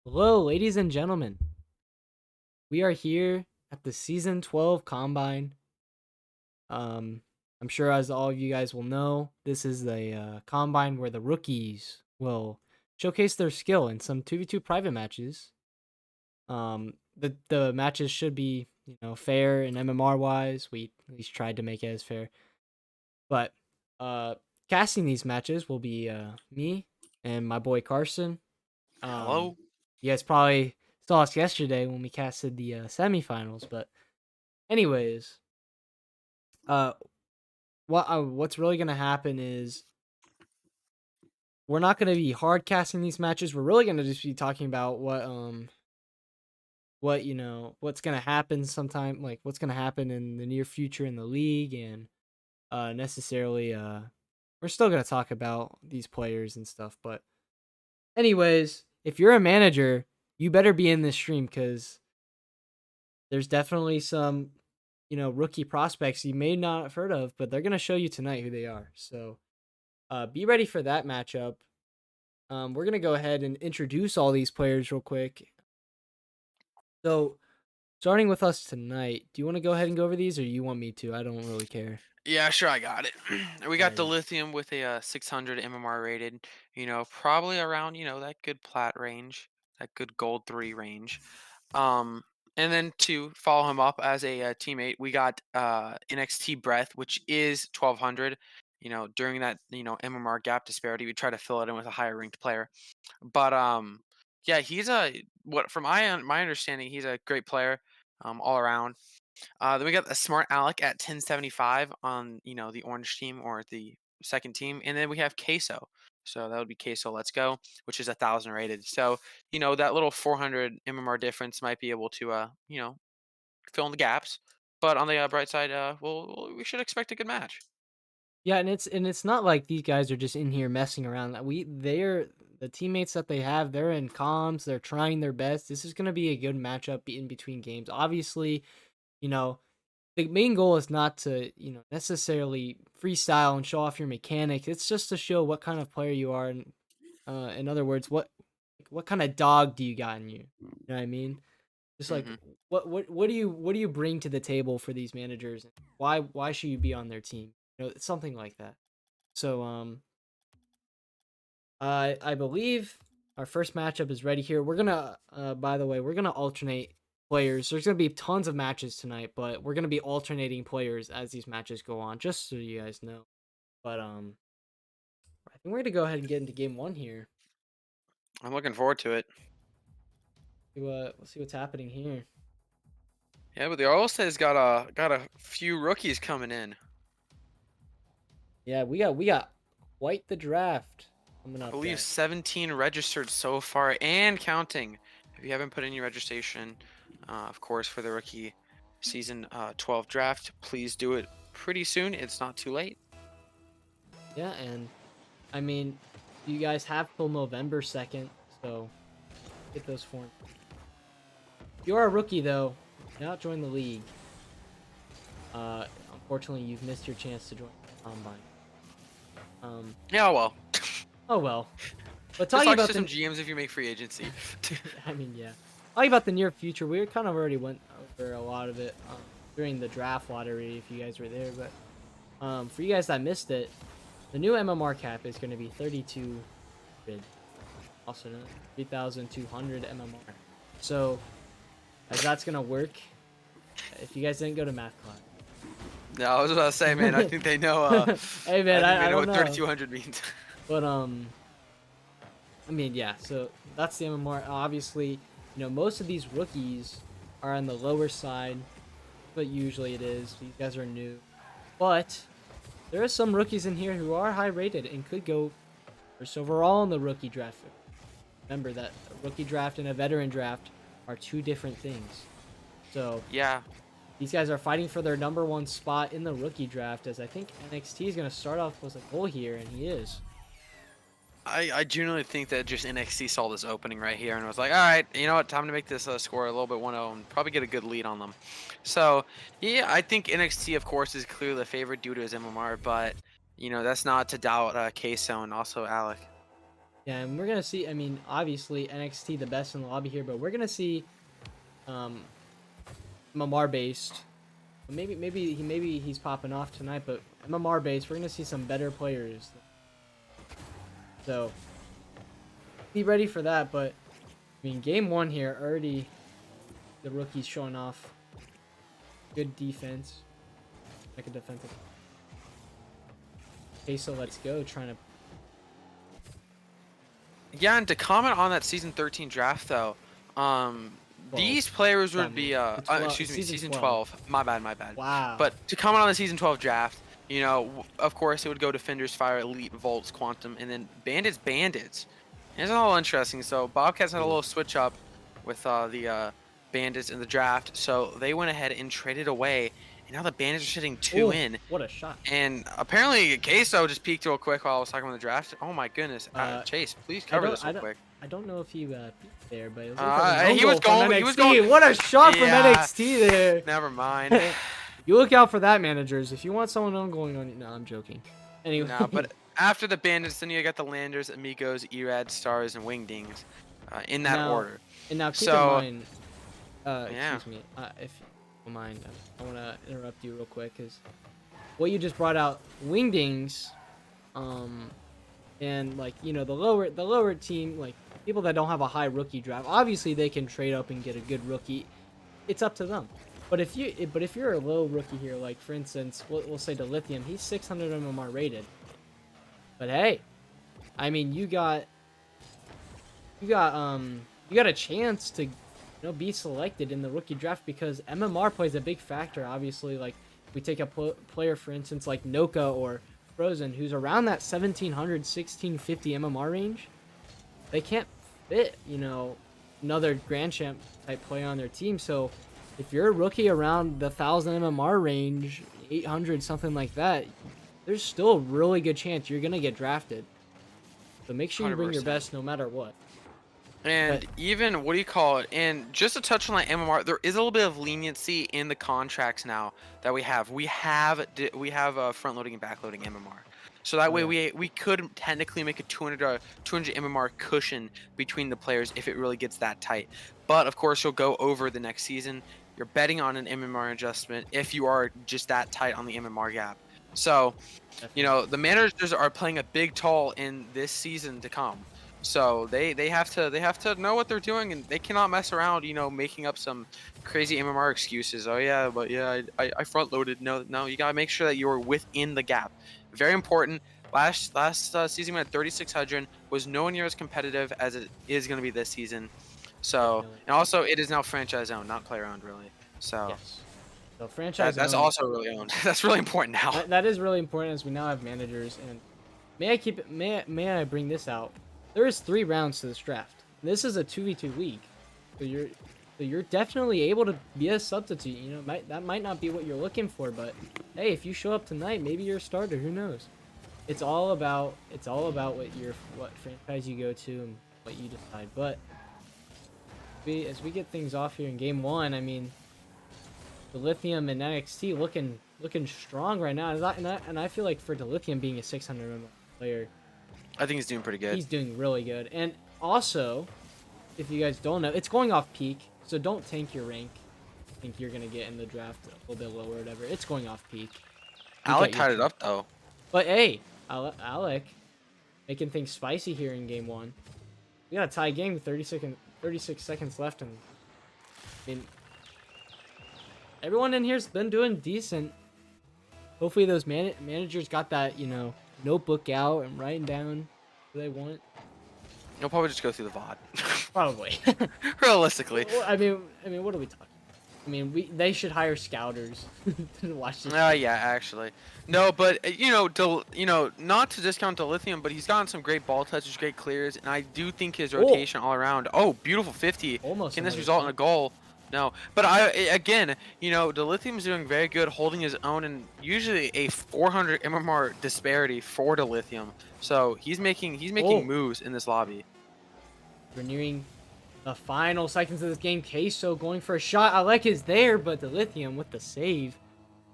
Hello, ladies and gentlemen. We are here at the Season 12 Combine. Um, I'm sure, as all of you guys will know, this is the Combine where the rookies will showcase their skill in some 2v2 private matches. The matches should be, fair and MMR wise. We at least tried to make it as fair. But uh, casting these matches will be me and my boy Carson. Um, Hello? you guys probably saw us yesterday when we casted the semifinals, but anyways, uh, what's really gonna happen is we're not gonna be hard casting these matches. We're really gonna just be talking about what's gonna happen sometime, like what's gonna happen in the near future in the league, and necessarily we're still gonna talk about these players and stuff. But anyways, if you're a manager, you better be in this stream because there's definitely some, rookie prospects you may not have heard of, but they're gonna show you tonight who they are. So be ready for that matchup. We're gonna go ahead and introduce all these players real quick. So starting with us tonight, do you want to go ahead and go over these, or you want me to? I don't really care. Yeah, sure, I got it. We All got the right. lithium with a 600 MMR rated, probably around, that good plat range, that good gold 3 range. Um, and then to follow him up as a, teammate, we got NXT Breath, which is 1200. During that, MMR gap disparity, we try to fill it in with a higher ranked player. But yeah, he's a what from my understanding, he's a great player, all around. Then we got a smart Alec at 1075 on the orange team or the second team, and then we have Queso. So that would be Queso. Let's go, which is 1,000 rated. So that little 400 MMR difference might be able to fill in the gaps. But on the bright side, we should expect a good match. Yeah, and it's not like these guys are just in here messing around. They're the teammates that they have. They're in comms. They're trying their best. This is gonna be a good matchup in between games. Obviously, you know the main goal is not to, necessarily freestyle and show off your mechanics. It's just to show what kind of player you are. And in other words, what kind of dog do you got in you? You know what I mean? Just like Hmm. what do you bring to the table for these managers? Why should you be on their team? Something like that. So I believe our first matchup is ready here. We're gonna by the way, we're gonna alternate players. There's gonna be tons of matches tonight, but we're gonna be alternating players as these matches go on, just so you guys know. But I think we're gonna go ahead and get into game one here. I'm looking forward to it. Let's see what's happening here. Yeah, but the Oilstate's got a few rookies coming in. Yeah, we got quite the draft coming I up, believe guys. 17 registered so far and counting. If you haven't put in your registration, of course, for the rookie season 12 draft, please do it pretty soon. It's not too late. Yeah, and I mean, you guys have till November 2nd, so get those forms. If you're a rookie though, do not join the league. Unfortunately, you've missed your chance to join the combine. Um, Yeah, well, oh well. But just talking talk about to some the, GMs if you make free agency. I mean, yeah, talking about the near future, we kind of already went over a lot of it during the draft lottery. If you guys were there, but for you guys that missed it, the new MMR cap is going to be 3,200, also known 3,200 MMR. So, as that's going to work, if you guys didn't go to math class. No, I was about to say, man, I think they know. Hey man, I think they I know don't what know, 3,200 means. but I mean, yeah. So that's the MMR. Obviously, most of these rookies are on the lower side, but usually it is. These guys are new, but there are some rookies in here who are high rated and could go first overall in the rookie draft. Remember that a rookie draft and a veteran draft are two different things. So Yeah, these guys are fighting for their number one spot in the rookie draft, as I think NXT is going to start off with a goal here, and he is. I genuinely think that just NXT saw this opening right here and was like, all right, you know what, time to make this score a little bit 1-0 and probably get a good lead on them. So, yeah, I think NXT, of course, is clearly the favorite due to his MMR, but, that's not to doubt Queso and also Alec. Yeah, and we're gonna see. I mean, obviously NXT the best in the lobby here, but we're gonna see um MMR based. Maybe he's popping off tonight, but MMR based, we're gonna see some better players. So be ready for that. But I mean, game one here already, the rookies showing off good defense, like a defensive. Okay, so let's go. Trying to. Yeah, and to comment on that season 13 draft though, 12. these players would Got be me. The 12 excuse me, season season 12. 12. My bad, my bad. Wow. But to comment on the season 12 draft, you know, of course it would go Defenders, Fire, Elite, Volts, Quantum, and then Bandits, Bandits. And it's all interesting. So Bobcats had a little switch up with the Bandits in the draft, so they went ahead and traded away, and now the Bandits are sitting 2 Ooh, in. what a shot. And apparently Queso just peeked real quick while I was talking about the draft. Oh my goodness, Chase, please cover this real quick. I don't know if he peeked there, but it was He was going. What a shot from Yeah. NXT there. Never mind. You look out for that, managers. If you want someone going on, no, I'm joking. Anyway, No, but after the Bandits, then you got the Landers, Amigos, Erad, Stars, and Wingdings, in that Now- order. and now keep So- in mind, Yeah. excuse me, if you don't mind, I want to interrupt you real quick because what you just brought out, Wingdings, and like the lower team, like people that don't have a high rookie draft, obviously they can trade up and get a good rookie. It's up to them. But if you're a low rookie here, like for instance, we'll say Dilithium, he's 600 MMR rated. But hey, I mean you got a chance to be selected in the rookie draft because MMR plays a big factor. Obviously, like we take a player for instance like Noka or Frozen, who's around that 1700 1650 MMR range. They can't fit another Grand Champ type player on their team. So if you're a rookie around the 1000 MMR range, 800 something like that, there's still a really good chance you're gonna get drafted. So make sure you bring your 100%. best no matter what. And But- even, what do you call it? And just to touch on that MMR, there is a little bit of leniency in the contracts now that we have. We have front loading and back loading MMR. So that way we could technically make a 200 MMR cushion between the players if it really gets that tight. But of course, you'll go over the next season. You're betting on an MMR adjustment if you are just that tight on the MMR gap. So, the managers are playing a big toll in this season to come. So they have to know what they're doing, and they cannot mess around, making up some crazy MMR excuses. Oh yeah, but yeah, I front loaded. No, you gotta make sure that you're within the gap. Very important. Last season we had 3600, was nowhere near as competitive as it is gonna be this season. So, and also it is now franchise owned, not player owned, really. So Yes. So franchise. that's owned. also really owned. That's really important now. That is really important as we now have managers. And may I bring this out? There is 3 rounds to this draft. This is a 2v2 league, so you're definitely able to be a substitute. That might not be what you're looking for, but hey, if you show up tonight, maybe you're a starter. Who knows? It's all about what franchise you go to and what you decide. But as we get things off here in game 1, I mean, Dilithium and NXT looking strong right now, and I feel like for Dilithium being a 600 player, I think he's doing pretty good. he's doing really good. And also, if you guys don't know, it's going off peak, so don't tank your rank. I think you're gonna get in the draft a little bit lower or whatever. It's going off peak. Alec get your tied it up though. But hey, Alec making things spicy here in game 1. We got a tie game with 36 seconds left, and I mean, everyone in here's been doing decent. Hopefully those managers got that, notebook out and writing down what they want. You'll probably just go through the VOD. Probably. Realistically. Well, I mean, what are we talking? I mean, they should hire scouters to watch this. Yeah, actually. No, but not to discount Dilithium, but he's gotten some great ball touches, great clears, and I do think his rotation all around. Oh, beautiful 50. Almost Can this another result in a kill. goal? No, but Dilithium's doing very good, holding his own, and usually a 400 MMR disparity for Dilithium. So he's making Oh. moves in this lobby. We're nearing the final seconds of this game. Queso going for a shot. Alec is there, but Dilithium with the save.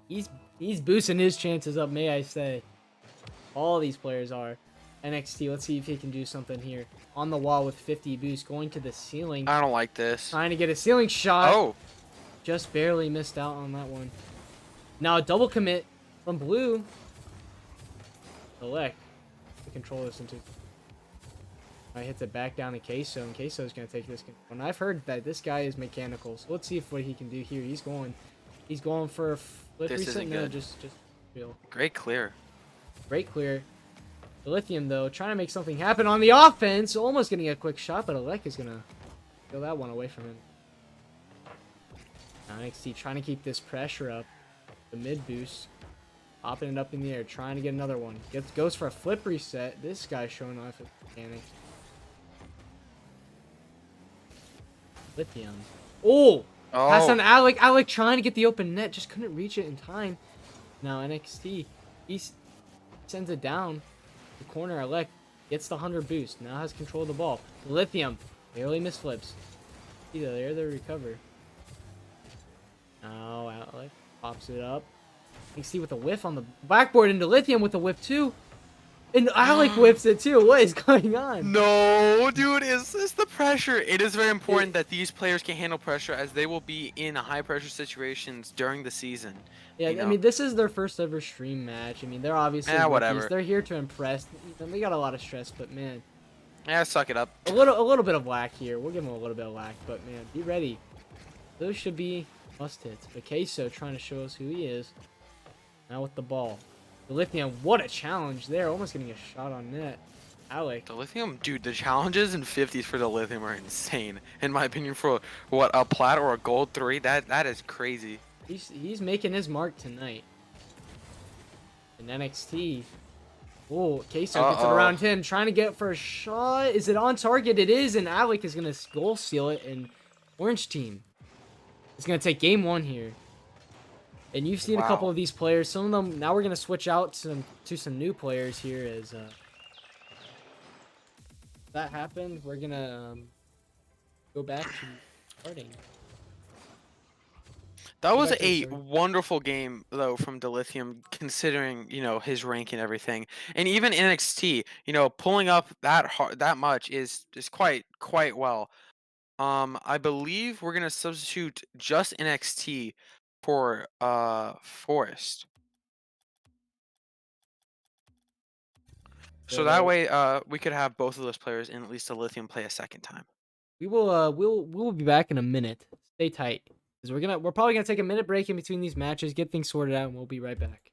He's boosting his chances up, may I say. All these players are. NXT. Let's see if he can do something here. On the wall with 50 boost, going to the ceiling, I don't like this. trying to get a ceiling shot. Oh, Just barely missed out on that one. Now a double commit from Blue. Elect to control this into. I hits it back down to Queso, and Queso is going to take this control. And I've heard that this guy is mechanical, so let's see what he can do here. He's going for a flip This reset. isn't No, good. just real. great clear. Great clear. The Lithium, though, trying to make something happen on the offense. Almost getting a quick shot, but Alec is going to steal that one away from him. Now NXT trying to keep this pressure up. The mid boost. Popping it up in the air. Trying to get another one. Goes for a flip reset. This guy's showing off his mechanics. Lithium. Oh! Pass on Oh, Alec. Alec trying to get the open net. Just couldn't reach it in time. Now NXT. He sends it down. The corner. Alec gets the 100 boost. Now has control of the ball. Lithium. Barely misflips. See there the recover. Now Alec pops it up. You can see with a whiff on the backboard into Lithium with a whip too. And Alec whips it too. What is going on? no, dude, is this the pressure? It is very important that these players can handle pressure as they will be in high pressure situations during the season. Yeah, you I know? mean, this is their first ever stream match. I mean, they're obviously rookies. Whatever. They're here to impress. They got a lot of stress, but man, Yeah, suck it up. a little bit of lack here. We'll give them a little bit of lack, but man, be ready. Those should be must hits. But Queso trying to show us who he is. Now with the ball. The Lithium, what a challenge there. Almost getting a shot on net. Alec. The lithium, dude, the challenges and 50s for the lithium are insane. In my opinion, for what, a plat or a gold 3, that is crazy. He's making his mark tonight. In NXT. Oh, Queso gets it around him, trying to get for a shot. Is it on target? It is, and Alec is going to goal seal it, and Orange Team is going to take game 1 here. And you've seen a couple Wow. of these players. Some of them, now we're going to switch out to some new players here as that happened. We're going to go back to starting. That was back to the a start. wonderful game, though, from Dilithium, considering, his rank and everything. And even NXT, pulling up that much is quite well. I believe we're gonna substitute just NXT for Forest. So that So way we could have both of those players and at least the Lithium play a second time. we will we'll be back in a minute. Stay tight. Because we're probably gonna take a minute break in between these matches, get things sorted out, and we'll be right back.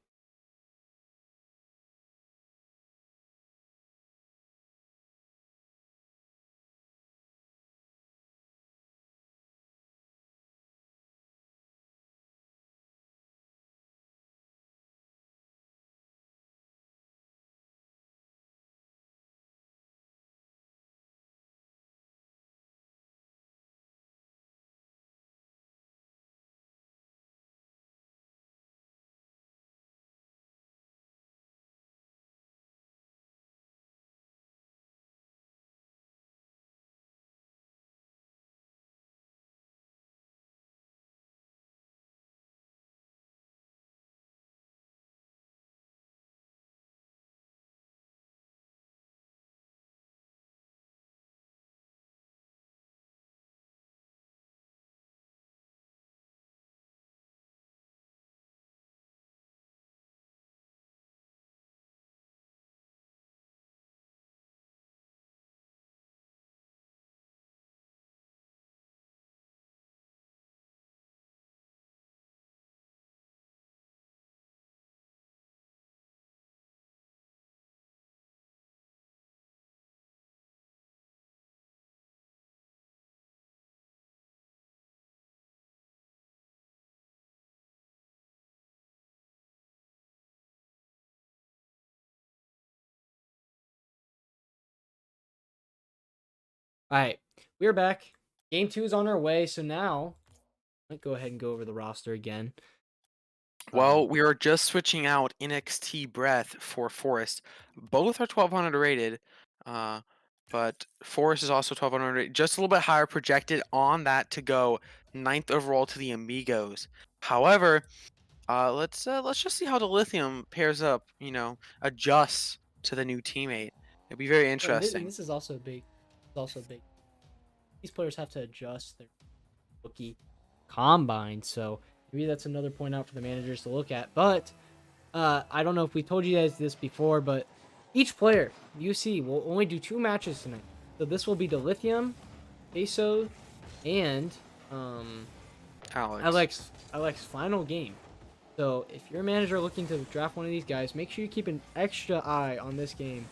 Alright, we're back. Game 2 is on our way, so now let's go ahead and go over the roster again. Well, we are just switching out NXT Breath for Forest. Both are 1200 rated, but Forest is also 1200 rated, just a little bit higher projected on that to go 9th overall to the Amigos. However, let's just see how the Lithium pairs up, adjusts to the new teammate. It'll be very Yeah, and interesting. this is also big. It's also big. These players have to adjust their rookie combine, so maybe that's another point out for the managers to look at. But I don't know if we told you guys this before, but each player UC will only do 2 matches tonight. So this will be the Lithium, Queso, and Alex. Alex final game. So if you're a manager looking to draft one of these guys, make sure you keep an extra eye on this game.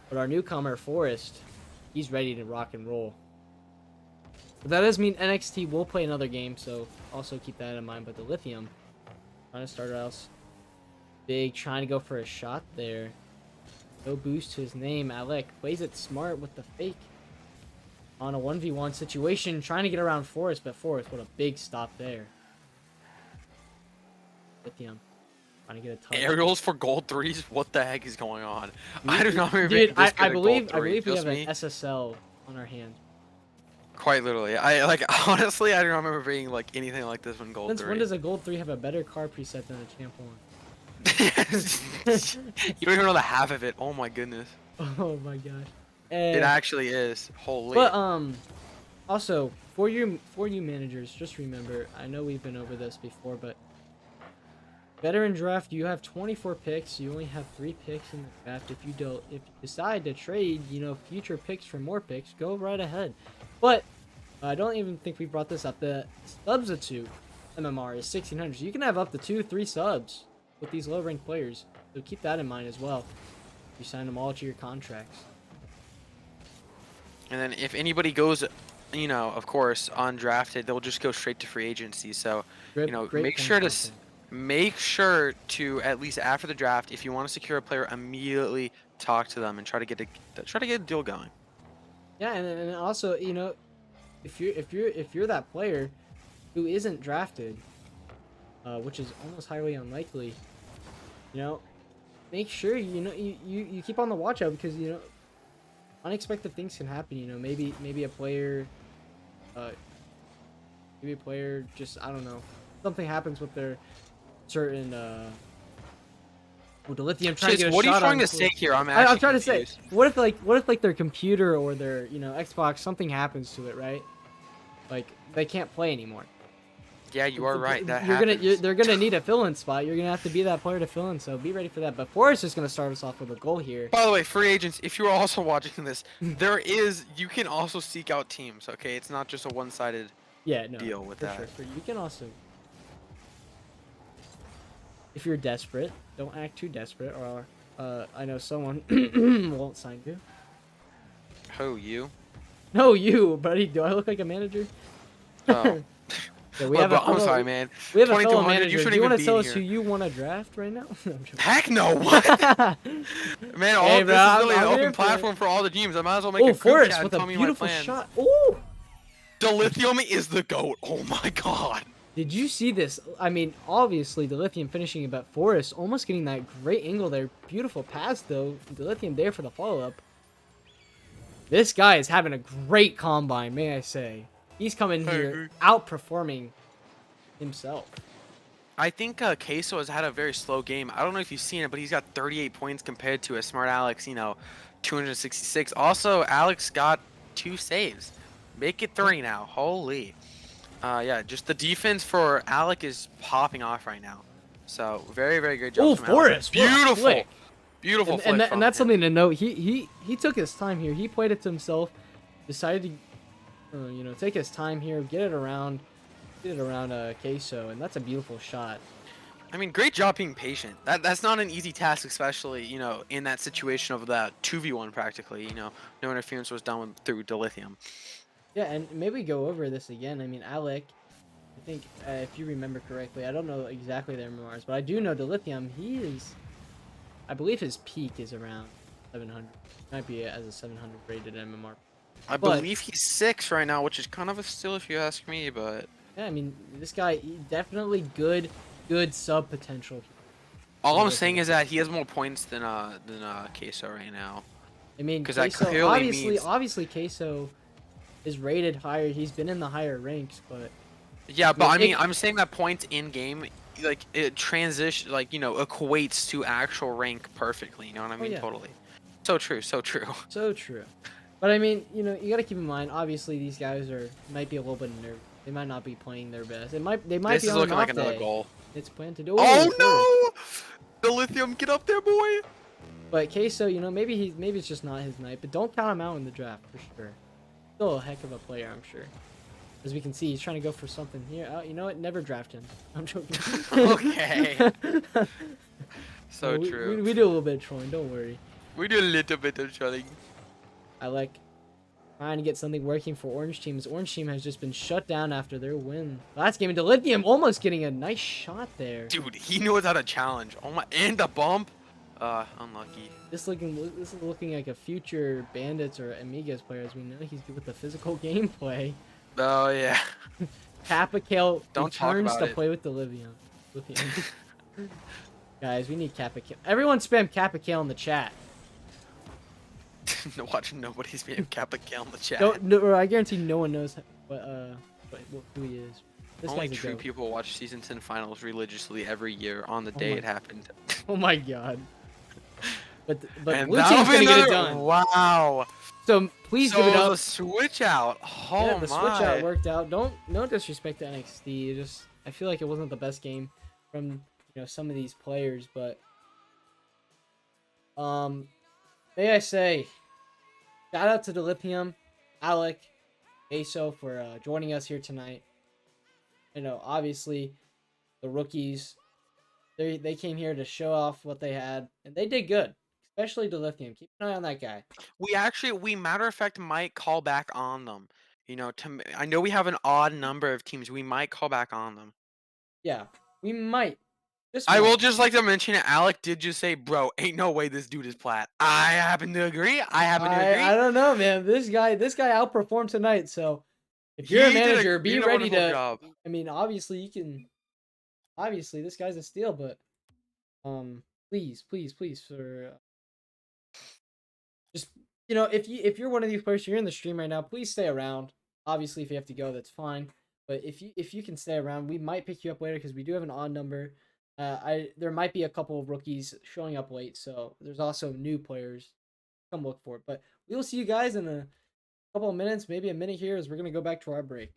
But our newcomer, Forrest, he's ready to rock and roll. But that does mean NXT will play another game, so also keep that in mind. But the Lithium, trying to start us big, trying to go for a shot there. No boost to his name. Alec plays it smart with the fake on a 1v1 situation, trying to get around Forrest, but Forrest, what a big stop there. Lithium trying to get a touch. Aerials for gold 3s? What the heck is going on? I do not remember Dude, this I good at believe gold 3. we Just have me? an SSL on our hands. Quite literally. I like honestly I don't remember being like anything like this when gold Since 3. when does a gold 3 have a better car preset than a champ 1? You don't even know the half of it. Oh my goodness. Oh my gosh. It actually is. Holy. But also for you managers, just remember, I know we've been over this before, but veteran draft, you have 24 picks. You only have 3 picks in the draft. If you decide to trade, future picks for more picks, go right ahead. But I don't even think we brought this up. The substitute MMR is 1600. So you can have up to 2-3 subs with these low ranked players. So keep that in mind as well. You sign them all to your contracts. And then if anybody goes, of course, undrafted, they'll just go straight to free agency. So, Great make point, sure to Jonathan. make sure to at least after the draft, if you want to secure a player, immediately talk to them and try to get a deal going. Yeah, and also, if you're that player who isn't drafted, which is almost highly unlikely, make sure you keep on the watch out, because unexpected things can happen. Maybe a player, just, I don't know, something happens with their certain with the Lithium trying to Chase, get a what are you shot trying on. to say here? I'm I'm actually trying to say, confused. what if like their computer or their Xbox, something happens to it, right? Like they can't play anymore. Yeah, you are right. That They're happens. gonna need a fill-in spot. You're gonna have to be that player to fill in. So be ready for that. But Forrest is gonna start us off with a goal here. By the way, free agents, if you are also watching this, you can also seek out teams, okay? It's not just a one-sided Yeah, no, deal with for that. sure. You can also, if you're desperate, don't act too desperate, or I know someone won't sign you. Oh, you? No, you, buddy. Do I look like a manager? Oh. Yeah, I'm sorry, man. We have a fellow 2200, manager. you Do shouldn't you even want to be tell in us here. who you want to draft right now? No, I'm joking. Heck no, what? Man, all Hey, this bro, is I'm really an here open for platform for all the teams. I might as well make Oh, a group Forrest chat and with a tell me my beautiful plans. shot. Oh, The Lithium is the GOAT. Oh my god. did you see this? I mean, obviously, the Lithium finishing about Forrest, almost getting that great angle there. Beautiful pass, though. The Lithium there for the follow-up. This guy is having a great combine, may I say. He's coming I here agree. outperforming himself. I think Queso has had a very slow game. I don't know if you've seen it, but he's got 38 points compared to a Smart Alex, 266. Also, Alex got 2 saves. Make it 3 now. Holy. Yeah, just the defense for Alec is popping off right now. So, very, very good job Oh, from Alec. Forrest, what a Beautiful. flick. Beautiful flick And from that's him. something to note. He took his time here. He played it to himself. Decided to, take his time here, get it around Queso, and that's a beautiful shot. I mean, great job being patient. That's not an easy task, especially, in that situation of that 2v1 practically, no interference was done through Dilithium. Yeah, and maybe go over this again. I mean, Alec, I think, if you remember correctly, I don't know exactly their MMRs, but I do know Dilithium, I believe his peak is around 700. Might be as a 700 rated MMR. I But- believe he's 6 right now, which is kind of a steal if you ask me, but Yeah, I mean, this guy, definitely good sub potential. all I'm Dilithium. saying is that he has more points than Queso right now. I mean, 'Cause that Queso, clearly means- obviously Queso is rated higher. He's been in the higher ranks, but Yeah, but I mean, mean, I'm saying that points in game, like it transition, equates to actual rank perfectly. You know what I mean? yeah. Totally. So true, so true. So true. But I mean, you got to keep in mind. Obviously, these guys might be a little bit nervous. They might not be playing their best. They might This be is on an looking like off another day. goal. It's planned to do. Oh, first. Oh no! The lithium, get up there, boy. But Queso, maybe it's just not his night. But don't count him out in the draft for sure. Still a heck of a player, I'm sure. As we can see, he's trying to go for something here. Oh, you know what? Never draft him. I'm joking. Okay. No, So we, true. we, we do a little bit of trolling. Don't worry. We do a little bit of trolling. I like trying to get something working for Orange Team. As Orange Team has just been shut down after their win last game into Lithium. Almost getting a nice shot there. Dude, he knows how to challenge. Oh my, and the bump. Unlucky. This is looking like a future Bandits or Amigas player. As we know, he's good with the physical gameplay. Oh yeah. Kappa Kale Don't talk returns about to it. play with the Lithium. Guys, we need Kappa Kale. Everyone spam Kappa Kale in the chat. No, watch nobody's being Kappa Kill in the chat. No, I guarantee no one knows who he is. This Only guy's a true goat. people watch season 10 finals religiously every year on the Oh day my- it happened. Oh my god. But And Blue that'll Team's be gonna get it another- done. Wow. So please So give it the up. switch out. Oh Yeah, the my. switch out worked out. No disrespect to NXT. I feel like it wasn't the best game from some of these players, but may I say, shout out to the Lithium, Alec, Aso for joining us here tonight. Obviously the rookies, they came here to show off what they had, and they did good. Especially the Lithium. Keep an eye on that guy. We matter of fact might call back on them. I know we have an odd number of teams. We might call back on them. Yeah, we might. I will Might. just like to mention it. Alec did just say, "Bro, ain't no way this dude is plat." I happen to agree. I don't know, man. This guy outperformed tonight. So if you're a He did manager, be did a ready wonderful to. job. I mean, obviously you can. Obviously, this guy's a steal, but please, please, please, for just if you're one of these players, you're in the stream right now. Please stay around. Obviously, if you have to go, that's fine. But if you can stay around, we might pick you up later because we do have an odd number. There might be a couple of rookies showing up late, so there's also new players. Come look for it. But we will see you guys in a couple of minutes, maybe a minute here, as we're gonna go back to our break.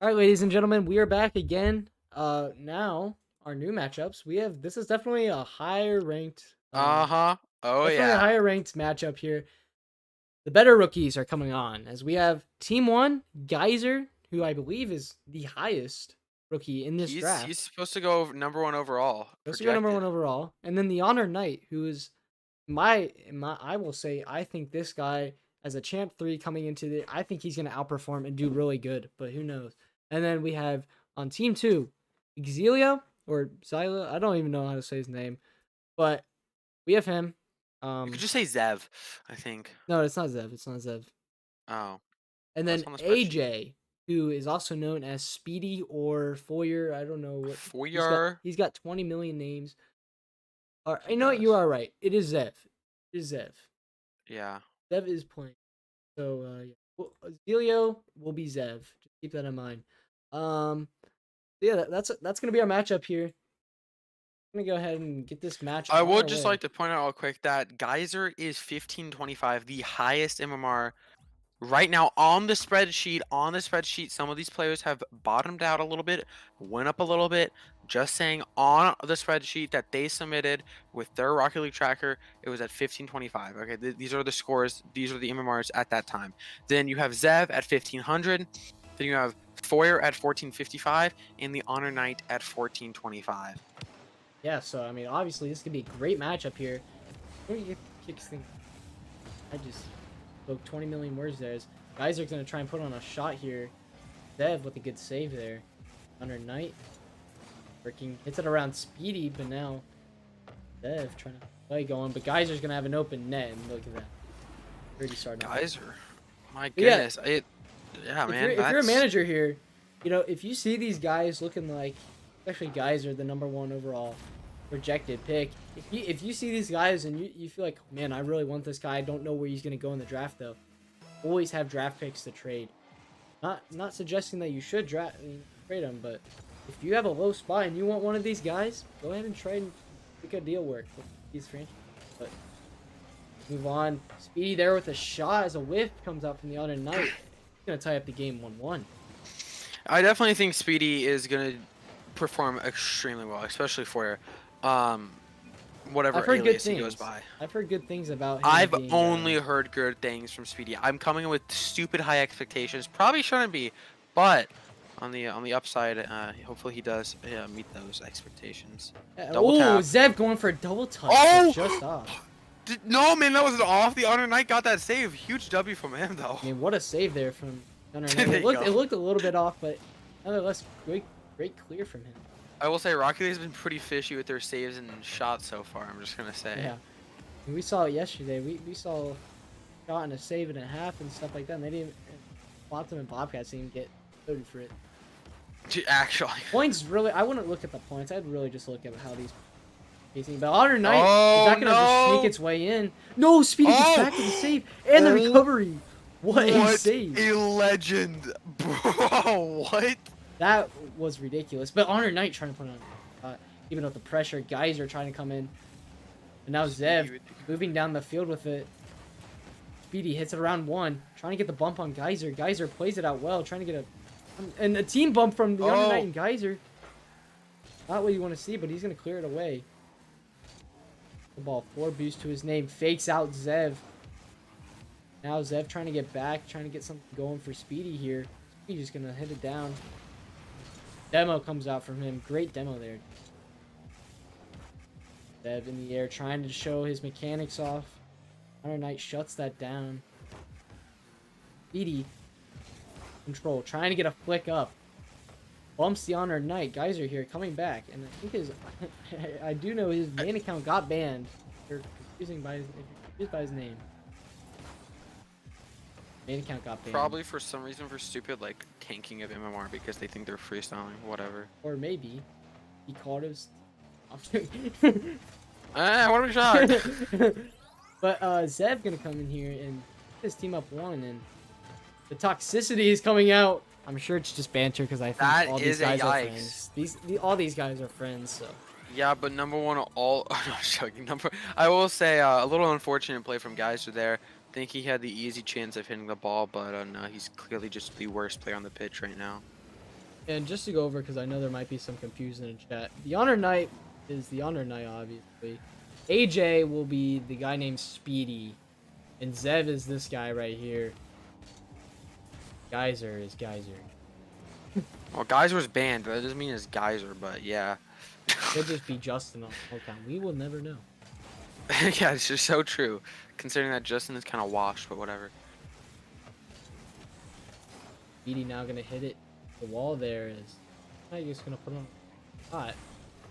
All right, ladies and gentlemen, we are back again. Now our new matchups. This is definitely a higher ranked, Uh-huh. Oh, definitely a yeah. higher ranked matchup here. The better rookies are coming on as we have Team One Geyser, who I believe is the highest rookie in this He's draft. supposed to go number 1 overall, Supposed to go number one projected. overall, and then the Honor Knight, who is my I will say I think this guy as a champ 3 coming into the I think he's gonna outperform and do really good, but who knows? And then we have on team 2, Xelia or Xyla, I don't even know how to say his name, but we have him. You could Um just say Zev, I think. no, it's not Zev, it's not Zev. Oh, And that's then on the spreadsheet. AJ, who is also known as Speedy or Foyer, I don't know what Foyer. he's got 20 million names. Or He you know what, you does. are right. It is Zev. It is Zev. Yeah. Zev is playing. So yeah. Well, Zelio will be Zev. Just keep that in mind. Um, yeah, that's gonna be our matchup here. I'm gonna go ahead and get this match I on would our just way. like to point out real quick that Geyser is 1525, the highest MMR right now on the spreadsheet. On the spreadsheet, some of these players have bottomed out a little bit, went up a little bit. Just saying, on the spreadsheet that they submitted with their Rocket League tracker, it was at 1525. Okay, these are the scores. These are the MMRs at that time. Then you have Zev at 1500. Then you have Foyer at 1455, and the Honor Knight at 1425. Yeah, so I mean, obviously this could be a great matchup here. Let me get kicks thing. I just spoke 20 million words there. Guys are gonna try and put on a shot here. Zev with a good save there. Under Knight working hits it around Speedy, but now Zev trying to play going. But Geyser's gonna have an open net, and look at that. Already starting off. Geyser. My But yeah, goodness. Yeah, if you're man, if you're a that's manager here, you know if you see these guys looking like, especially guys are the number one overall projected pick. If you see these guys and you feel like, man, I really want this guy. I don't know where he's gonna go in the draft though. Always have draft picks to trade. Not suggesting that you should trade him, but if you have a low spot and you want one of these guys, go ahead and trade and make a deal work with these franchises. But move on. Speedy there with a shot as a whiff comes out from the other night. He's gonna tie up the game 1-1. I definitely think Speedy is gonna perform extremely well, especially for um I've whatever heard good alias he goes things. by. I've heard good things about him I've being. only heard good things from Speedy. I'm coming in with stupid high expectations. Probably shouldn't be, but on the upside, hopefully he does meet those expectations. Double Oh, tap. Zev going for a double touch, but just Oh off. no, man, that wasn't off. The Honor Knight got that save. Huge W from him though. I mean, what a save there from Gunnar Knight. There you go. It looked a little bit off, but nonetheless, great clear from him. I will say Rocket League has been pretty fishy with their saves and shots so far. I'm just gonna say. Yeah, we saw it yesterday. We saw a shot and a save and a half and stuff like that. And they didn't. Bottom and Bobcats didn't get voted for it. Actually. Points really. I wouldn't look at the points. I'd really just look at how these. Facing. But Honor Knight is Oh not gonna just sneak no! its way in. No, Speedy gets back to the Oh! save and the Oh! recovery. What a save! A legend, bro! What? That was ridiculous. But Honor Knight trying to put on, even with the pressure, guys are trying to come in. And now Zev moving down the field with it. Speedy hits it around 1, trying to get the bump on Geyser. Geyser plays it out well, trying to get a team bump from the Honor Knight Oh! and Geyser. Not what you want to see, but he's gonna clear it away. The ball 4 boost to his name, fakes out Zev. Now Zev trying to get back, trying to get something going for Speedy here. Speedy just gonna hit it down. Demo comes out from him. Great demo there. Zev in the air trying to show his mechanics off. Honor Knight shuts that down. Speedy control, trying to get a flick up. Bumps the Honor Knight. Guys are here coming back, and I think his I do know his main account got banned. They're confused by his name. Main account got banned. Probably for some reason for stupid like tanking of MMR because they think they're freestyling. Whatever. Or maybe he called his. What are we shot? But Zev gonna come in here and his team up 1, and the toxicity is coming out. I'm sure it's just banter because I think That all these is a guys are yikes. friends. All these guys are friends, so. Yeah, but number one, all I'm not joking. I will say a little unfortunate play from Geyser there. Think he had the easy chance of hitting the ball, but no, he's clearly just the worst player on the pitch right now. And just to go over, because I know there might be some confusion in chat, the Honor Knight is the Honor Knight, obviously. AJ will be the guy named Speedy, and Zev is this guy right here. Geyser is Geyser. Well, Geyser's banned. That doesn't mean it's Geyser, but yeah. Could just be Justin on the account. We will never know. Yeah, it's just so true. Considering that Justin is kind of washed, but whatever. Speedy now gonna hit it. The wall there is. Now you're just gonna put on a shot.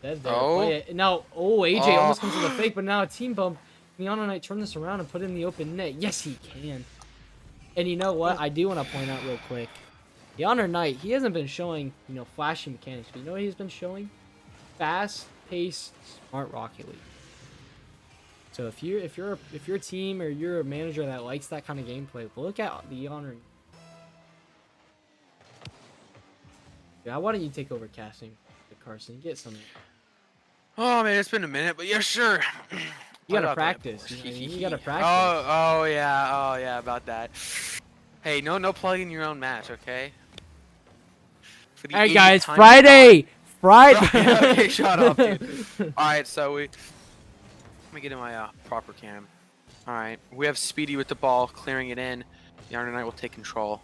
Zev there. Oh. Play it. Now, AJ Oh. almost comes with a fake, but now a team bump. The Honor Knight turn this around and put it in the open net. Yes, he can. And you know what? I do want to point out real quick. The Honor Knight, he hasn't been showing, you know, flashy mechanics, but you know what he's been showing? Fast pace, smart Rocket League. So if you're a team or you're a manager that likes that kind of gameplay, look at the Honor. Yeah, why don't you take over casting, Carson? Get some. Oh man, it's been a minute, but yeah, sure. You gotta practice. You gotta practice. Oh yeah, about that. Hey, no plugging your own match, okay? For the All right, 80th guys, time Friday. Okay, shut up, dude. All right, so let me get in my proper cam. All right, we have Speedy with the ball, clearing it in. The Honor Knight will take control.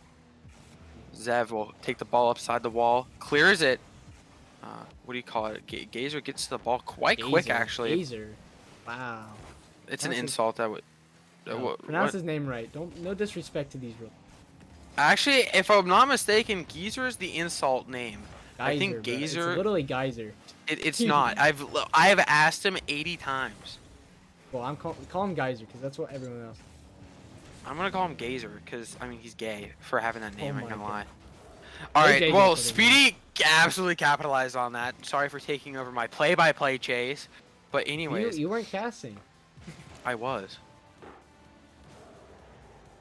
Zev will take the ball upside the wall, clears it. What do you call it? Geyser gets to the ball quite quick, actually. Geyser. Wow. It's an insult that would. No, pronounce his name right. No disrespect to these rules. Actually, if I'm not mistaken, Geyser is the insult name. Geyser, I think Geyser. It's literally Geyser. It's not. I have asked him 80 times. Well, call him Geyser because that's what everyone else. I'm gonna call him Geyser because I mean he's gay for having that name. Oh I'm not gonna my lie. All right. AJ Well, just put it Speedy absolutely capitalized on that. Sorry for taking over my play-by-play chase, but anyways, You weren't casting. I was.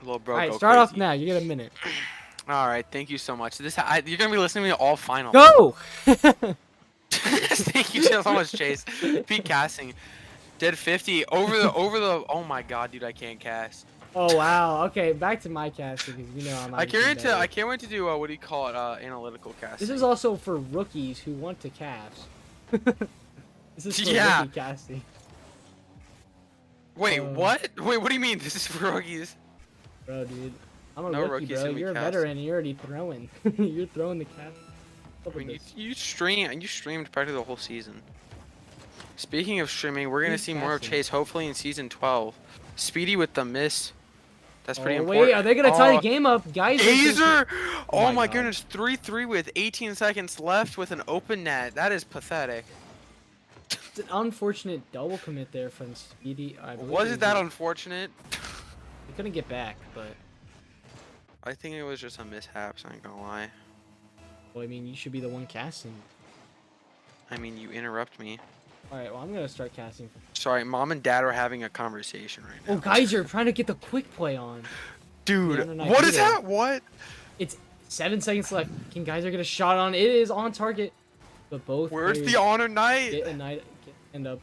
Little bro. All right, go start off crazy. now. You get a minute. All right. Thank you so much. You're gonna be listening to me all final. Go. Thank you so much, Chase. Peak casting. Dead 50 over the Oh my god, dude, I can't cast. Oh wow. Okay, back to my casting because you know I'm. I can't wait to do what do you call it? Analytical casting. This is also for rookies who want to cast. This is for Yeah. rookie casting. Wait, what? Wait, what do you mean? This is for rookies? Bro, dude. I'm a No rookie, rookies bro. can be You're a cast. veteran. You're already throwing. You're throwing the cast. I mean, you streamed practically the whole season. Speaking of streaming, we're gonna Who's see more of casting? Chase hopefully in season 12. Speedy with the miss. That's pretty Oh, important. wait, are they gonna tie the game up? Geyser. Geyser! Oh my my God. goodness, 3-3 with 18 seconds left with an open net. That is pathetic. It's an unfortunate double commit there from Speedy. I believe Was it that was- unfortunate? They couldn't get back, but I think it was just a mishap, so I ain't gonna lie. well, I mean, you should be the one casting. I mean, you interrupt me. All right, well, I'm gonna start casting. Sorry, mom and dad are having a conversation right now. Oh, Geyser trying to get the quick play on. Dude, No, what is either. that? What? It's 7 seconds left. Can Geyser get a shot on? It is on target. But both. Where's players the Honor Knight? get a night end up.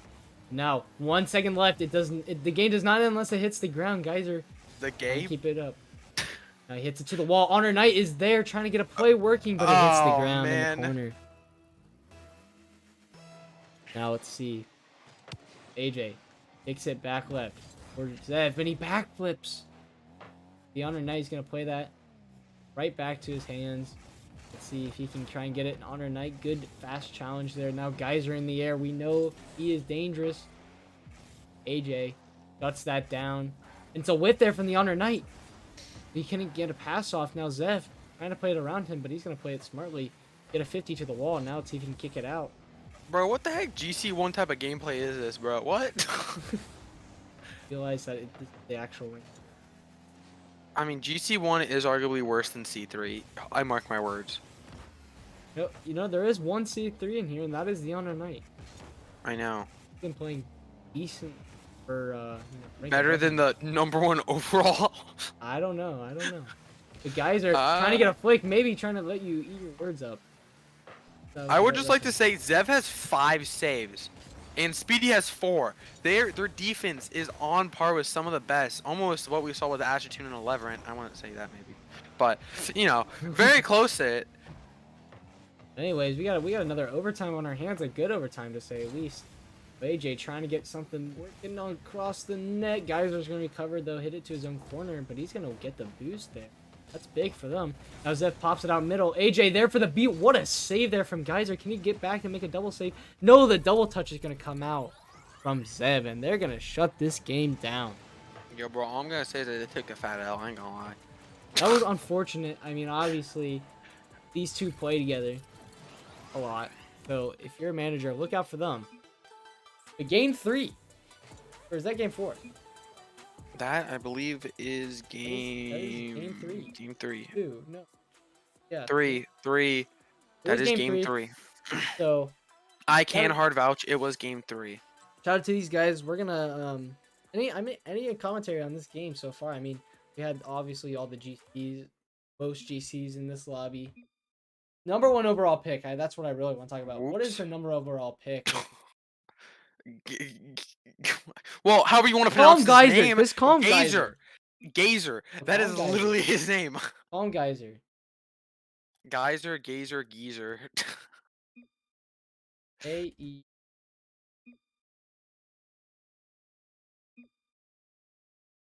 Now 1 second left. It doesn't. The game does not end unless it hits the ground. Geyser The trying to game? keep it up. Now he hits it to the wall. Honor Knight is there trying to get a play working, but it hits the Oh, ground man. in the corner. Now let's see. AJ takes it back left. Or Zev, and he backflips. The Honor Knight is gonna play that right back to his hands. Let's see if he can try and get it. Honor Knight, good fast challenge there. Now Geyser in the air. We know he is dangerous. AJ guts that down. And it's a whip there from the Honor Knight. He couldn't get a pass off. Now Zev trying to play it around him, but he's gonna play it smartly. Get a 50 to the wall. Now let's see if he can kick it out. Bro, what the heck GC1 type of gameplay is this, bro? What? Realize that it's the actual ring. I mean, GC1 is arguably worse than C3. I mark my words. You know, there is one C3 in here, and that is the Honor Knight. I know. He's been playing decent for, rank Better above. than the #1 overall. I don't know. The guys are trying to get a flick, maybe trying to let you eat your words up. So, I would just like to say Zev has 5 saves, and Speedy has 4. Their defense is on par with some of the best, almost what we saw with Ashatune and Eleven. I want to say that maybe, but you know, very close to it. Anyways, we got another overtime on our hands, a good overtime to say at least. AJ trying to get something working on across the net. Geyser's gonna be covered though, hit it to his own corner, but he's gonna get the boost there. That's big for them. Now Zev pops it out middle. AJ there for the beat. What a save there from Geyser. Can he get back and make a double save? No, the double touch is gonna come out from Zev, and they're gonna shut this game down. Yo, bro, all I'm gonna say is that they took a fat L. I ain't gonna lie. That was unfortunate. I mean, obviously, these two play together a lot. So if you're a manager, look out for them. But game 3. Or is that game 4? That I believe is That is game. game 3. Game 3. 2, no. Yeah. 3. It That was is game game 3. 3. So I can shout hard vouch. It was game 3. out to these guys. We're gonna any commentary on this game so far. I mean, we had obviously all the GCs, most GCs in this lobby. Number 1 overall pick. That's what I really want to talk about. What is Oops. the number overall pick? Well, however you want to Calm pronounce his Geyser. name. Just calm Geyser. Gazer. That Calm is Geyser. literally his name. Calm Geyser. Geyser, Gazer, Geezer. A-E.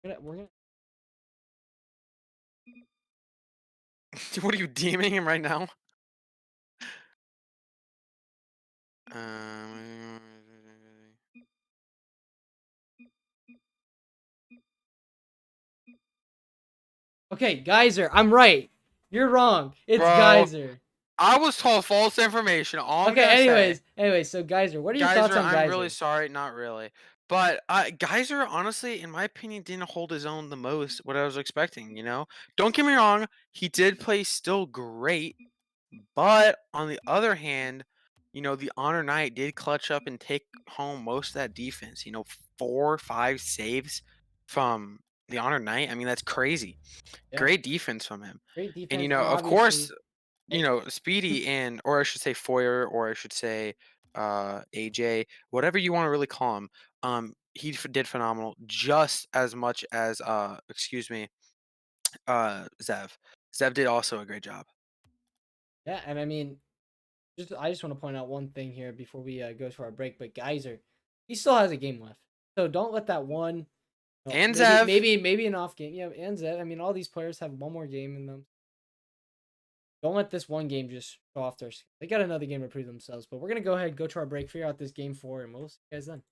We're gonna What are you DMing him right now? Um, Okay, Geyser. I'm right. You're wrong. It's Bro, Geyser. I was told false information. All I'm Okay, gonna say. anyways, so Geyser, what are your thoughts Geyser, on I'm Geyser? really sorry, not really. But Geyser, honestly, in my opinion, didn't hold his own the most what I was expecting, you know? Don't get me wrong, he did play still great, but on the other hand, you know, the Honor Knight did clutch up and take home most of that defense. You know, 4 or 5 saves from the Honor Knight. I mean, that's crazy. Yeah, Great defense from him. great And you defense, know, and of course, obviously, you oh, know, Speedy and or I should say Foyer or I should say AJ, whatever you want to really call him. He did phenomenal just as much as excuse me, Zev. Zev did also a great job. yeah, and I mean, I just want to point out one thing here before we go to our break. But Geyser, he still has a game left, so don't let that one. And Zev. Maybe an off game. Yeah, and Zev. I mean, all these players have one more game in them. Don't let this one game just show off their skill. They got another game to prove themselves. But we're gonna go ahead and go to our break, figure out this game 4, and we'll see you guys then.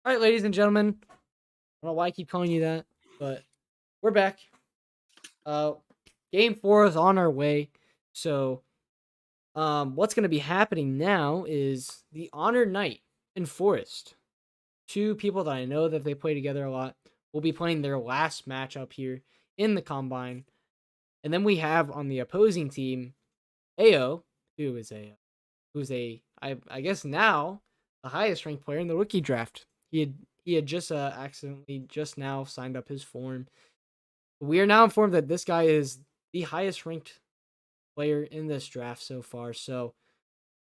All right, ladies and gentlemen. I don't know why I keep calling you that, but we're back. Uh, Game 4 is on our way. So, what's going to be happening now is the Honor Knight and Forest. Two people that I know that they play together a lot will be playing their last matchup here in the Combine. And then we have on the opposing team AO, who is I guess now the highest ranked player in the rookie draft. He had just accidentally just now signed up his form. We are now informed that this guy is the highest ranked player in this draft so far. So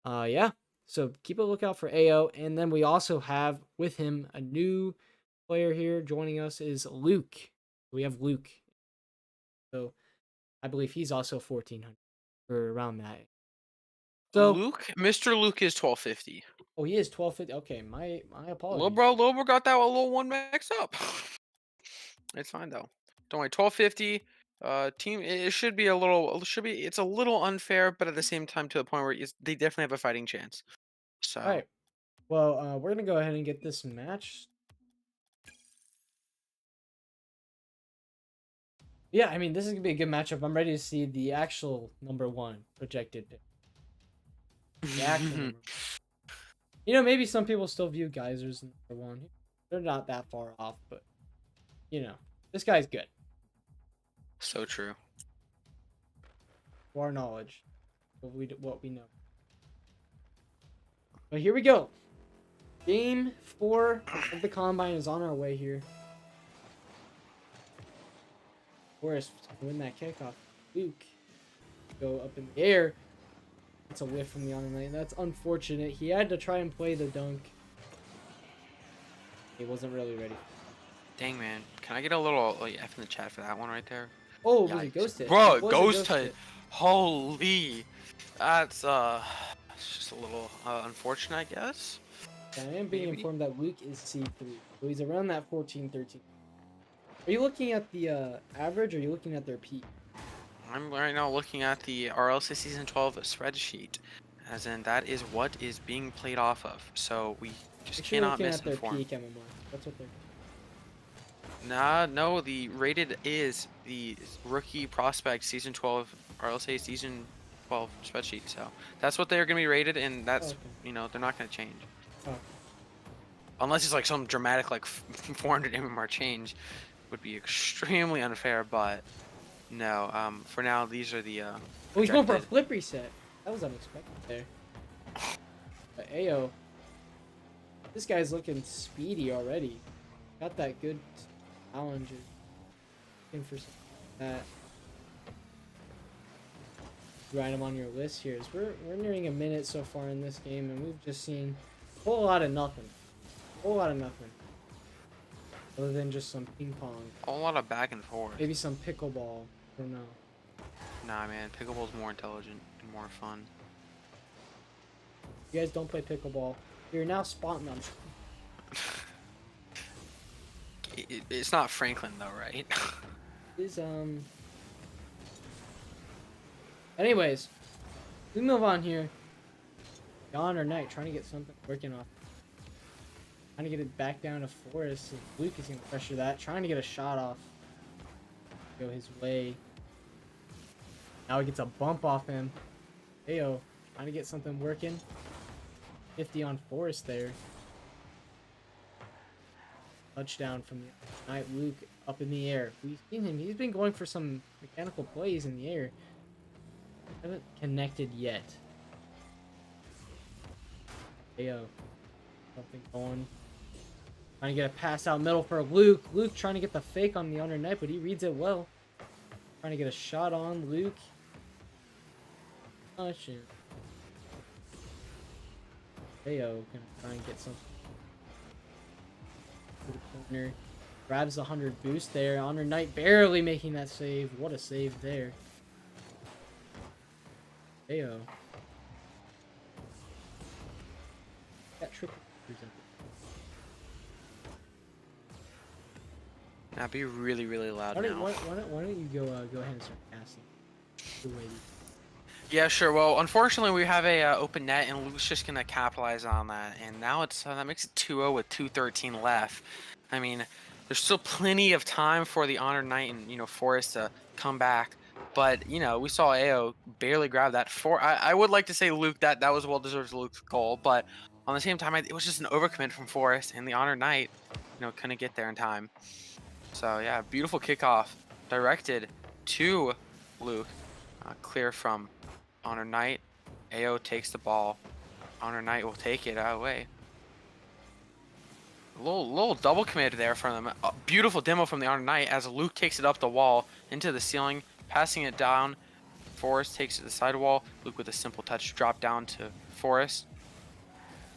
yeah. So keep a lookout for AO. And then we also have with him a new player here joining us is Luke. We have Luke. So I believe he's also 1400 or around that. So Mr. Luke is 1250. oh, he is 1250. Okay, my apologies. Lil bro got that little one mixed up. It's fine though. Don't worry, 1250. Team, it should be a little, it's a little unfair, but at the same time, to the point where they definitely have a fighting chance. All So, right. Well, we're gonna go ahead and get this match. Yeah, I mean, this is gonna be a good matchup. I'm ready to see the actual number one projected pick. The actual number. You know, maybe some people still view Geysers as number one. They're not that far off, but you know, this guy's good. so true. To our knowledge, what we know. But here we go. Game 4 of the Combine is on our way here. Forrest win that kickoff. Luke go up in the air. It's a whiff from the Honor Knight. That's unfortunate. He had to try and play the dunk. He wasn't really ready. Dang, man. Can I get a little F in the chat for that one right there? Oh, it was a ghost hit. Bro, ghost hit. Holy. That's, it's just a little unfortunate, I guess. I am being informed that Luke is C3. So he's around that 14, 13. Are you looking at the average or are you looking at their peak? I'm right now looking at the RLC Season 12 spreadsheet, as in that is what is being played off of. So we just cannot miss their inform. peak MMR. That's what they're. Nah, no, the rated is the rookie prospect Season 12 RLC Season 12 spreadsheet. So that's what they're gonna be rated, and that's they're not gonna change. Oh. Unless it's like some dramatic 400 MMR change, would be extremely unfair. But no, for now these are the. Oh, he's going for a flip reset. That was unexpected there. But Ayo, this guy's looking speedy already. Got that good challenge. Looking for something like that. Write him on your list here. As we're nearing a minute so far in this game, and we've just seen a whole lot of nothing. A whole lot of nothing. Other than just some ping pong. A whole lot of back and forth. Maybe some pickleball. I don't know. Nah, man. Pickleball's more intelligent and more fun. You guys don't play pickleball. You're now spotting them. It's not Franklin though, right? Is Anyways, we move on here. Dawn or Night trying to get something working off. Trying to get it back down to Forest. Luke is gonna pressure that. Trying to get a shot off. Go his way. Now he gets a bump off him. Ayo, trying to get something working. 50 on Forest there. Touchdown from the Night. Luke up in the air. We've seen him. He's been going for some mechanical plays in the air. Haven't connected yet. Ayo. Something going. Trying to get a pass out middle for Luke. Luke trying to get the fake on the Honor Knight, but he reads it well. Trying to get a shot on Luke. Oh shit. Ayo gonna try and get something. To the corner. Grabs the 100 boost there. Honor Knight barely making that save. What a save there. Ayo. Got triple. Now be really, really loud now. Why don't you go ahead and start casting? Yeah, sure. Well, unfortunately, we have a open net, and Luke's just gonna capitalize on that. And now that makes it 2-0 with 2:13 left. I mean, there's still plenty of time for the Honor Knight and Forest to come back. But we saw AO barely grab that. I would like to say Luke that was well deserved Luke's goal, but on the same time, it was just an overcommit from Forest, and the Honor Knight, couldn't get there in time. So yeah, beautiful kickoff directed to Luke, clear from Honor Knight. AO takes the ball. Honor Knight will take it away. A little double commit there from them. A beautiful demo from the Honor Knight as Luke takes it up the wall into the ceiling, passing it down. Forrest takes it to the sidewall. Luke with a simple touch drop down to Forrest.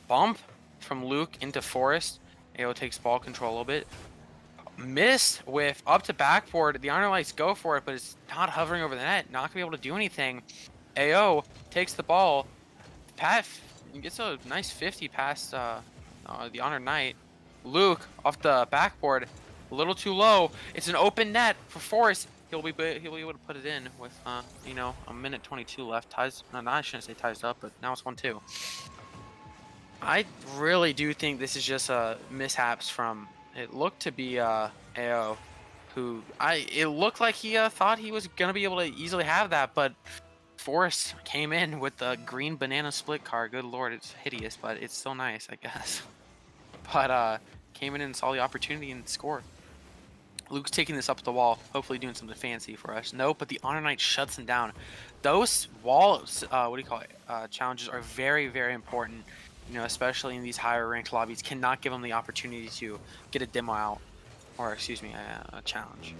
Bump from Luke into Forrest. AO takes ball control a little bit. Miss with up to backboard. The Honor Knights go for it, but it's not hovering over the net. Not gonna be able to do anything. AO takes the ball. Pat gets a nice 50 past the Honor Knight. Luke off the backboard, a little too low. It's an open net for Forrest. He'll be able to put it in with a minute 22 left. Ties. No, I shouldn't say ties up, but now it's 1-2. I really do think this is just mishaps from. It looked to be AO, who it looked like he thought he was gonna be able to easily have that, but Forrest came in with the green banana split car. Good lord, it's hideous, but it's still nice, I guess. But came in and saw the opportunity and scored. Luke's taking this up the wall, hopefully doing something fancy for us. No, but the Honor Knight shuts him down. Those walls, what do you call it? Challenges are very, very important. Especially in these higher ranked lobbies, cannot give them the opportunity to get a demo out, or excuse me, a challenge.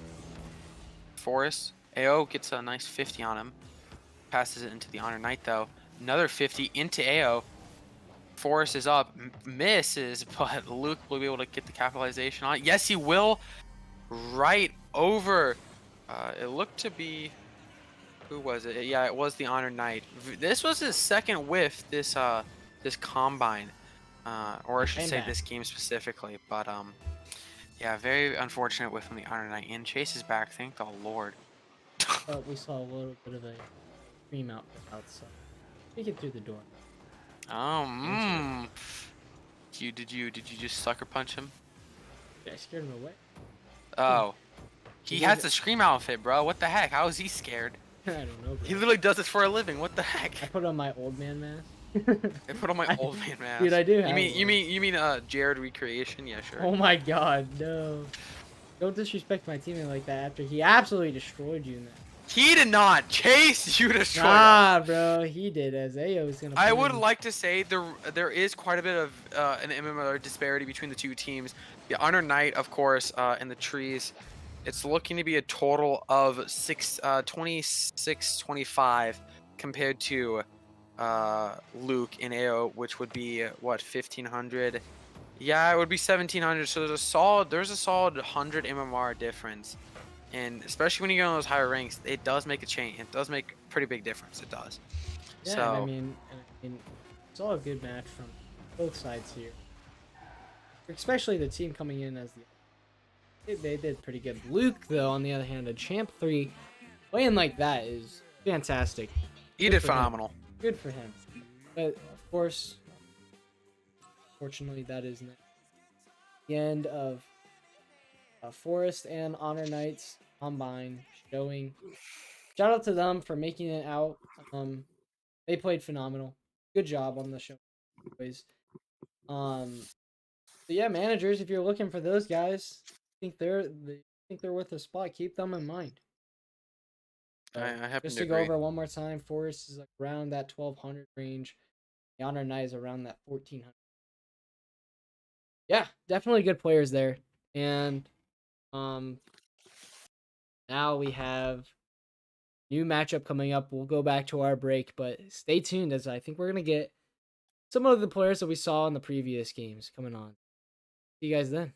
Forrest, AO gets a nice 50 on him. Passes it into the Honor Knight though. Another 50 into AO. Forrest is up, misses, but Luke will be able to get the capitalization on it. Yes, he will. Right over. It looked to be. Who was it? Yeah, it was the Honor Knight. This was his second whiff this combine, or I should Came say back. this game specifically. But yeah, very unfortunate whiff from the Honor Knight. And Chase is back. Thank the Lord. But we saw a little bit of a scream out outside. We get through the door. Oh, Answer it. Did you just sucker punch him? I scared him away. Oh, He he has did. the Scream outfit, bro. What the heck? How is he scared? I don't know, He bro. literally does this for a living. What the I heck? put on my old man mask. I put on my I, old man dude, mask. I do You have mean you one. mean you mean Jared recreation? Yeah, sure. Oh my god, no. Don't disrespect my teammate like that after he absolutely destroyed you in that. He did not chase you destroyed us. Nah, bro, he did as AO was gonna I put would in. like to say there is quite a bit of an MMR disparity between the two teams. The Honor Knight, of course, in the trees, it's looking to be a total of 26-25 compared to Luke in AO, which would be what 1500. Yeah, it would be 1700. So there's a solid 100 MMR difference, and especially when you get on those higher ranks, it does make a change. It does make a pretty big difference. It does. Yeah, and I So mean, it's all a good match from both sides here. Especially the team coming in as they did pretty good. Luke, though, on the other hand, a champ 3, playing like that is fantastic. he Good did for him. phenomenal. Good for him. But of course, fortunately, that is the end of Forest and Honor Knights combine showing. Shout out to them for making it out. They played phenomenal. Good job on the show, boys. But yeah, managers, if you're looking for those guys, think they're worth a spot. Keep them in mind. I, So I happen just to to go agree. over it one more time, Forest is like around that 1200 range. The Honor Knight is around that 1400. Yeah, definitely good players there. And um, now we have new matchup coming up. We'll go back to our break, but stay tuned as I think we're gonna get some of the players that we saw in the previous games coming on. See you guys then.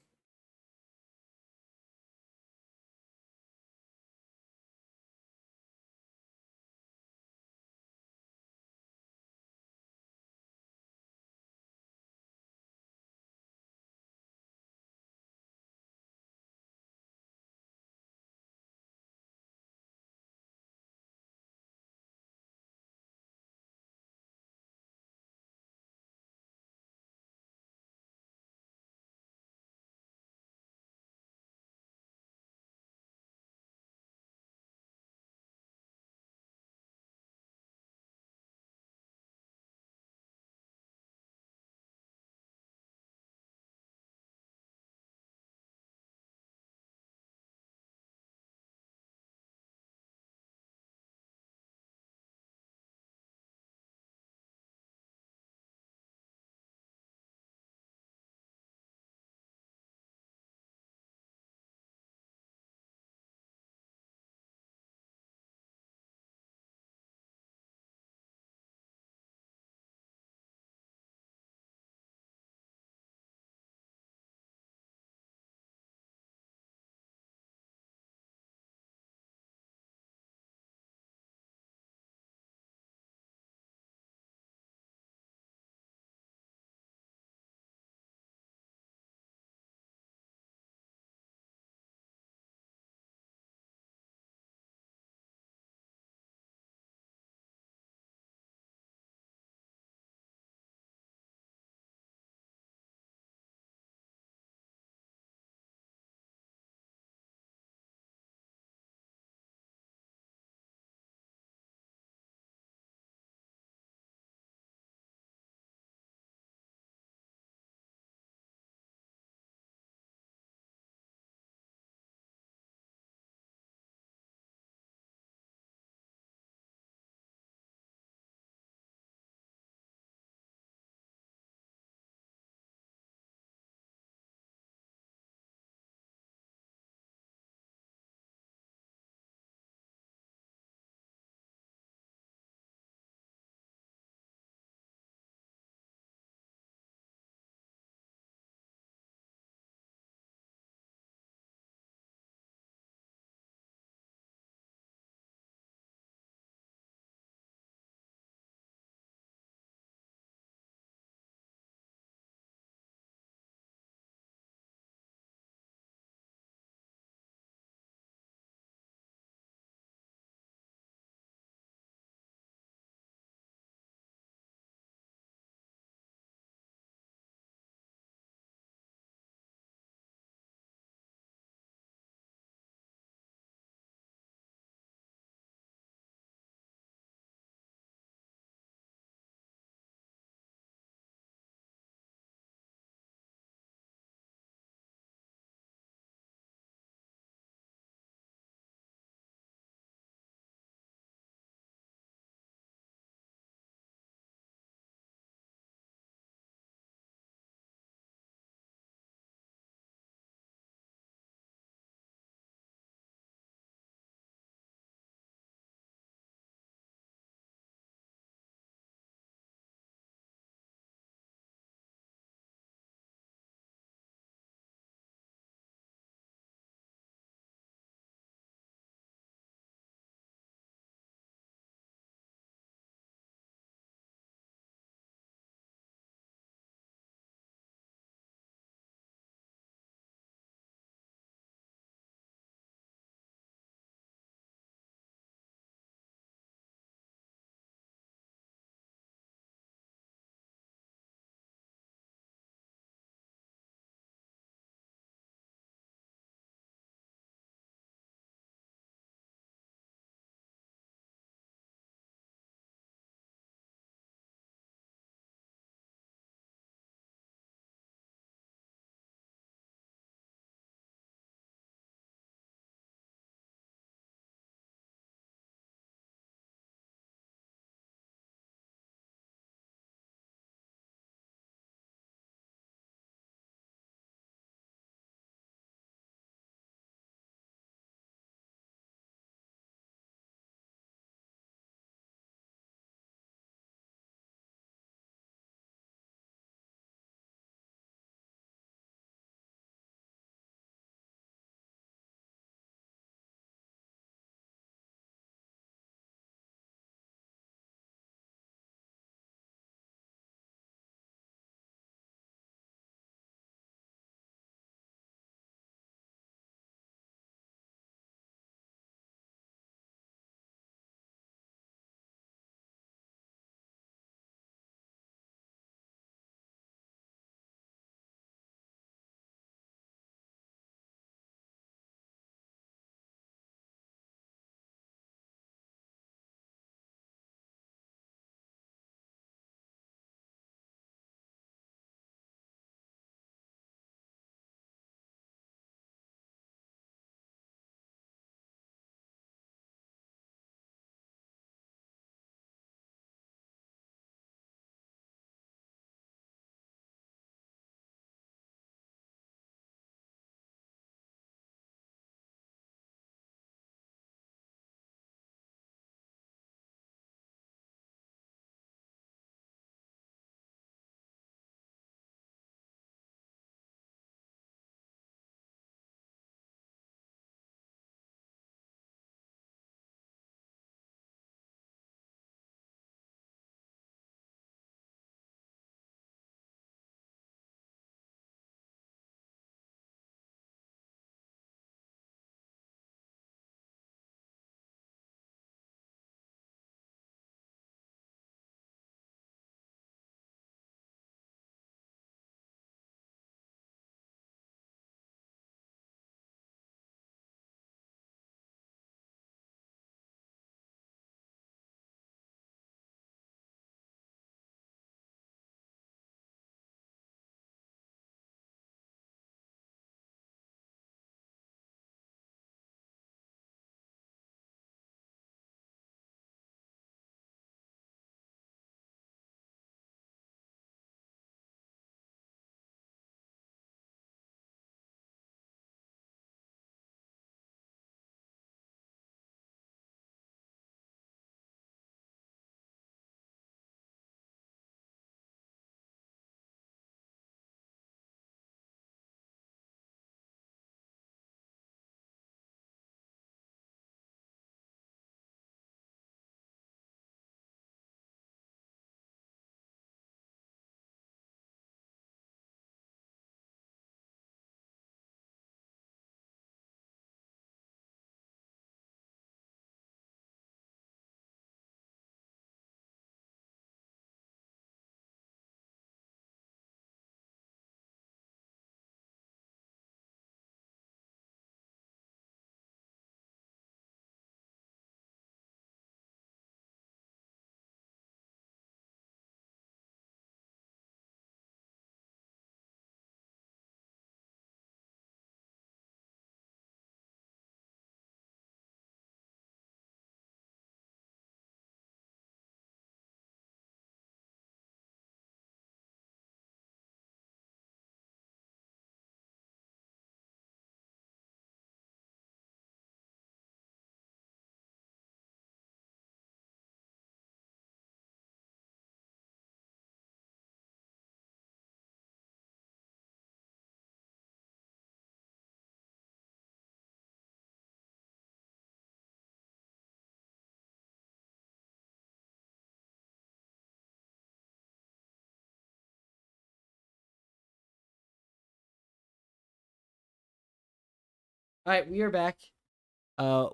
All right, we are back.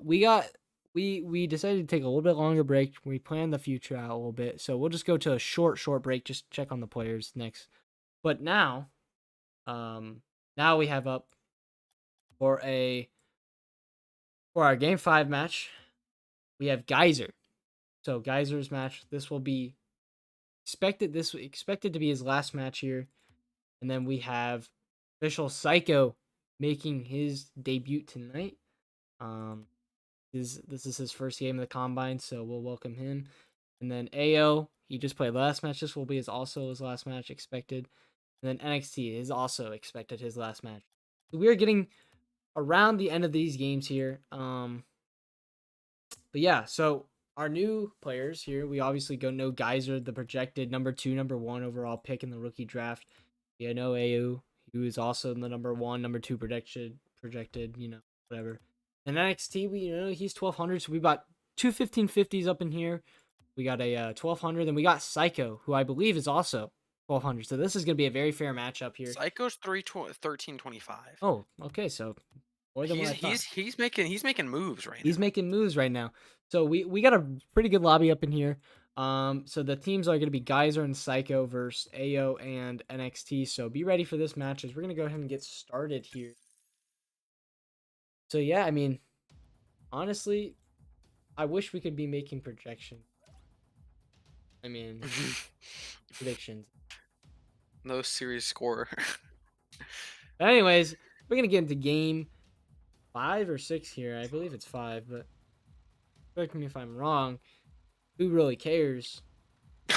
We got we decided to take a little bit longer break. We planned the future out a little bit, so we'll just go to a short break. Just check on the players next. But um, now we have up for a for our game 5 match. We have Geyser. So Geyser's match. This will be expected to be his last match here, and then we have official Psycho making his debut tonight. Um, this is his first game of the combine, so we'll welcome him. And then AO, he just played last match. This will be his last match expected. And then NXT is also expected his last match. So we are getting around the end of these games here. But yeah, so our new players here, we obviously go know Geyser, the projected number 2, number 1 overall pick in the rookie draft. Yeah, know AU, who is also the number 1, number 2 projected, whatever. And NXT, he's 1200, so we got two 1550s up in here. We got a 1200, and we got Psycho, who I believe is also 1200. So this is going to be a very fair matchup here. Psycho's 1325. Oh, okay, so more than what I thought. He's making moves right He's now. making moves right now. So we got a pretty good lobby up in here. So the teams are going to be Geyser and Psycho versus AO and NXT. So be ready for this match as we're going to go ahead and get started here. So yeah, I mean, honestly, I wish we could be making projections. I mean, predictions. No series score. But anyways, we're going to get into game 5 or 6 here. I believe it's 5, but correct me if I'm wrong. Who really cares?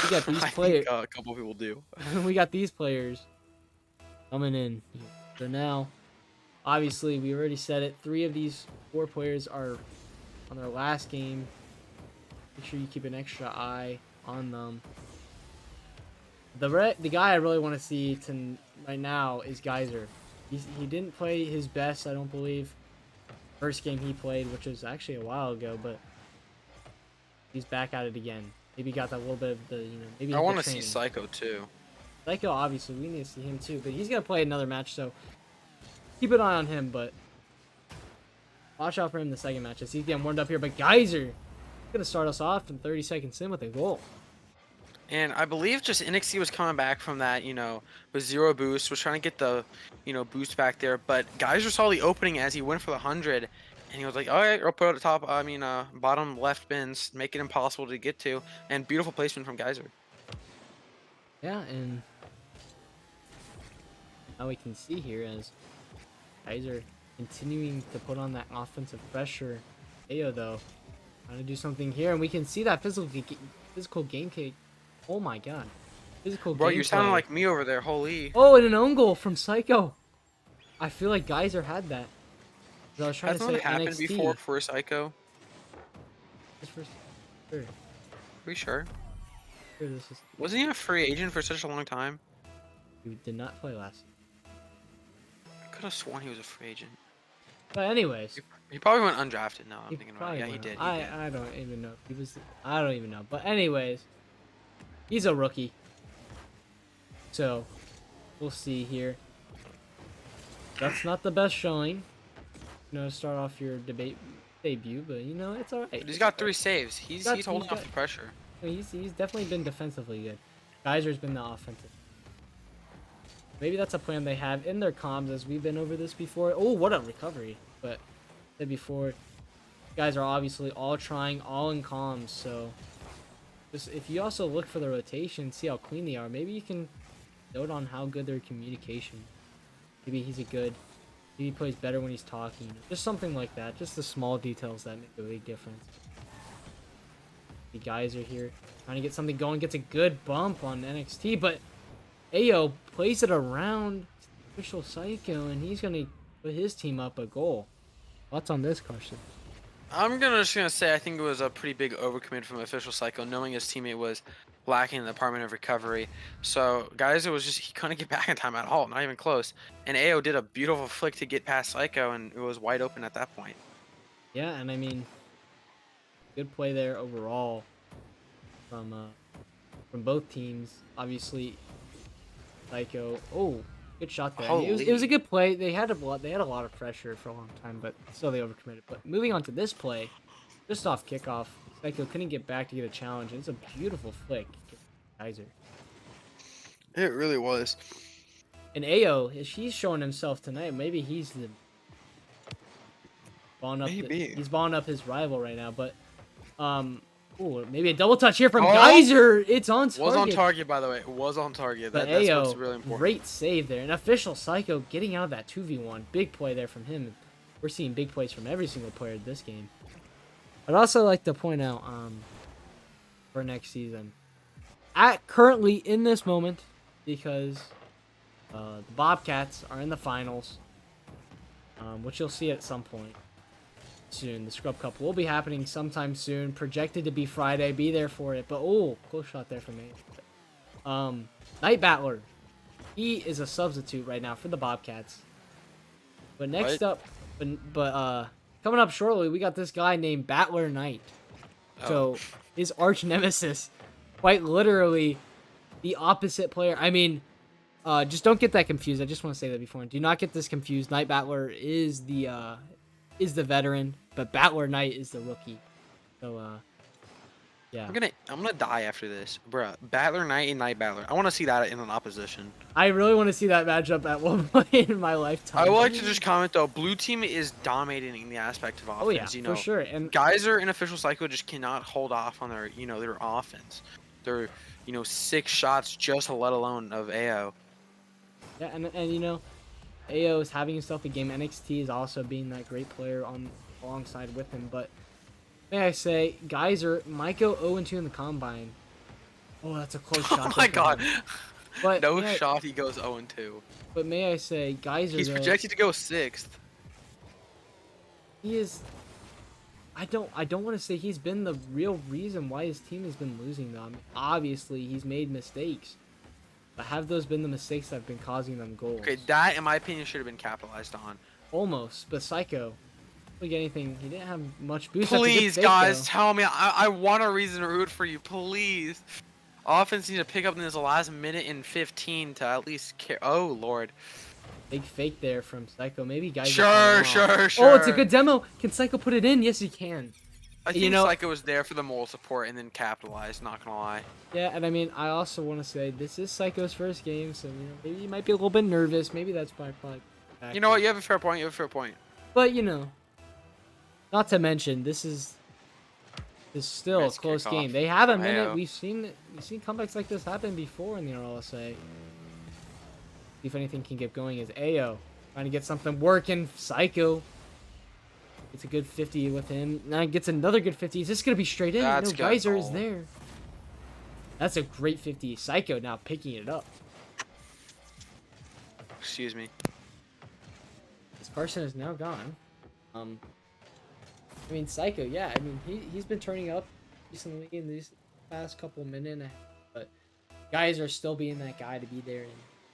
We got these I players. think a couple people do. We got these players coming in. So now, obviously, we already said it. 3 of these 4 players are on their last game. Make sure you keep an extra eye on them. The guy I really want to see right now is Geyser. He didn't play his best, I don't believe. First game he played, which was actually a while ago, but he's back at it again. Maybe got that little bit of the, maybe I the want to see training. Psycho too. Psycho, obviously, we need to see him too, but he's gonna play another match, so keep an eye on him. But watch out for him in the second match as he's getting warmed up here. But Geyser gonna start us off in 30 seconds in with a goal. And I believe just NXT was coming back from that, with 0 boost, was trying to get the, boost back there. But Geyser saw the opening as he went for the 100, and he was like, all right, I'll put it at the top, bottom left bins, make it impossible to get to, and beautiful placement from Geyser. Yeah, and now we can see here as Geyser continuing to put on that offensive pressure. Ayo, though, trying to do something here, and we can see that physical game kick. Oh my god. Physical Bro, you're sounding gameplay. like me over there, holy. Oh, and an own goal from Psycho. I feel like Geyser had that. I was trying Hasn't to that say happened NXT. before for Psycho? Sure. Pretty sure. This is, Wasn't he a free agent for such a long time? he did not play last season. I could have sworn he was a free agent. But anyways, He probably went undrafted now, I'm he thinking about probably it. Yeah, he went did. on. I don't even know. I don't even know. But anyways, he's a rookie. So we'll see here. That's not the best showing. Start off your debut, but it's alright. But he's got 3 saves. He's holding off the pressure. He's definitely been defensively good. Geyser's been the offensive. Maybe that's a plan they have in their comms, as we've been over this before. Oh, what a recovery! But said before, guys are obviously all trying, all in comms. So just if you also look for the rotation, see how clean they are. Maybe you can note on how good their communication. Maybe maybe he plays better when he's talking. Just something like that. Just the small details that make a big difference. The guys are here trying to get something going. Gets a good bump on NXT, but Ayo plays it around official Psycho, and he's going to put his team up a goal. Thoughts on this, Carson? I'm just gonna say I think it was a pretty big overcommit from official Psycho, knowing his teammate was lacking in the department of recovery. So guys, he couldn't get back in time at all, not even close. And AO did a beautiful flick to get past Psycho, and it was wide open at that point. Yeah, and I mean, good play there overall from both teams. Obviously, Psycho. Oh, Good shot there. I mean, it was a Holy. good play. They had a lot of pressure for a long time, but still they overcommitted. But moving on to this play, just off kickoff, Psycho couldn't get back to get a challenge. And it's a beautiful flick, Geyser. It really was. And Ao, he's showing himself tonight. Maybe Maybe. he's balling up his rival right now. But ooh, maybe a double touch here from Oh! Geyser. It's on target. Was on target, by the way. It was on target. But That's Ao, what's really important. great save there. And official Psycho getting out of that 2v1. Big play there from him. We're seeing big plays from every single player this game. I'd also like to point out for next season, currently in this moment, because the Bobcats are in the finals, which you'll see at some point soon. The Scrub Cup will be happening sometime soon. Projected to be Friday. Be there for it. But oh, close shot there from me. Night Battler, he is a substitute right now for the Bobcats. But next up, coming up shortly, we got this guy named Battler Knight. So his arch nemesis, quite literally the opposite player. I mean, just don't get that confused. I just want to say that before. Do not get this confused. Night Battler is the veteran, but Battler Knight is the rookie. So yeah. I'm gonna die after this, bruh. Battler Knight and Night Battler. I want to see that in an opposition. I really want to see that matchup at one point in my lifetime. I would like to just comment though. Blue team is dominating the aspect of offense. Oh yeah, you know, for sure. And Geyser and Official Psycho just cannot hold off on their their offense. Their 6 shots, just let alone of AO. yeah, and AO is having himself a game. NXT is also being that great player alongside with him. But may I say, Geyser might go 0-2 in the combine. Oh, that's a close shot. Oh my god. But No shot, he goes 0-2. But may I say, Geyser, He's projected to go 6th. He is. I don't want to say he's been the real reason why his team has been losing them. Obviously, he's made mistakes. But have those been the mistakes that have been causing them goals? Okay, that, in my opinion, should have been capitalized on. Almost. But Psycho, like anything, he didn't have much boost. Please, guys, tell me. I want a reason to root for you. Please. Offense needs to pick up in this last minute and 15 to at least care. Oh, Lord. Big fake there from Psycho. Maybe guys. Sure. Oh, it's a good demo. Can Psycho put it in? Yes, he can. I think Psycho was there for the moral support and then capitalized, not gonna lie. Yeah, and I mean, I also want to say this is Psycho's first game, so maybe you might be a little bit nervous. Maybe that's probably. You know what? You have a fair point. But not to mention this is still a close game. They have a minute. We've seen comebacks like this happen before in the RLSA. See if anything can get going is AO trying to get something working. Psycho. It's a good 50 with him. Now gets another good 50. Is this gonna be straight in? No, Geyser is there. That's a great 50. Psycho now picking it up. Excuse me. This person is now gone. I mean, Psycho, yeah. I mean, he's been turning up recently in these past couple minutes, but guys are still being that guy to be there and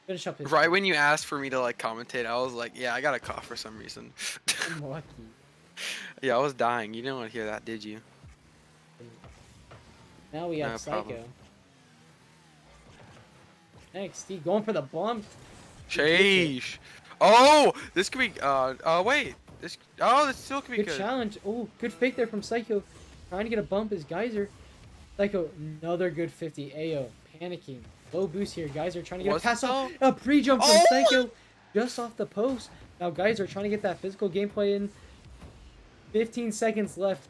finish up his. Right when you asked for me to commentate, I was like, yeah, I got a cough for some reason. I'm lucky. Yeah, I was dying. You didn't want to hear that, did you? Now we have Psycho. NXT going for the bump. Sheesh. Oh, this could be. Wait. This still could be good. Good challenge. Oh, good fake there from Psycho. Trying to get a bump is Geyser. Psycho, another good 50. AO panicking. Low boost here. Geyser trying to get a pass off. A pre-jump from Psycho just off the post. Now Geyser trying to get that physical gameplay in. 15 seconds left.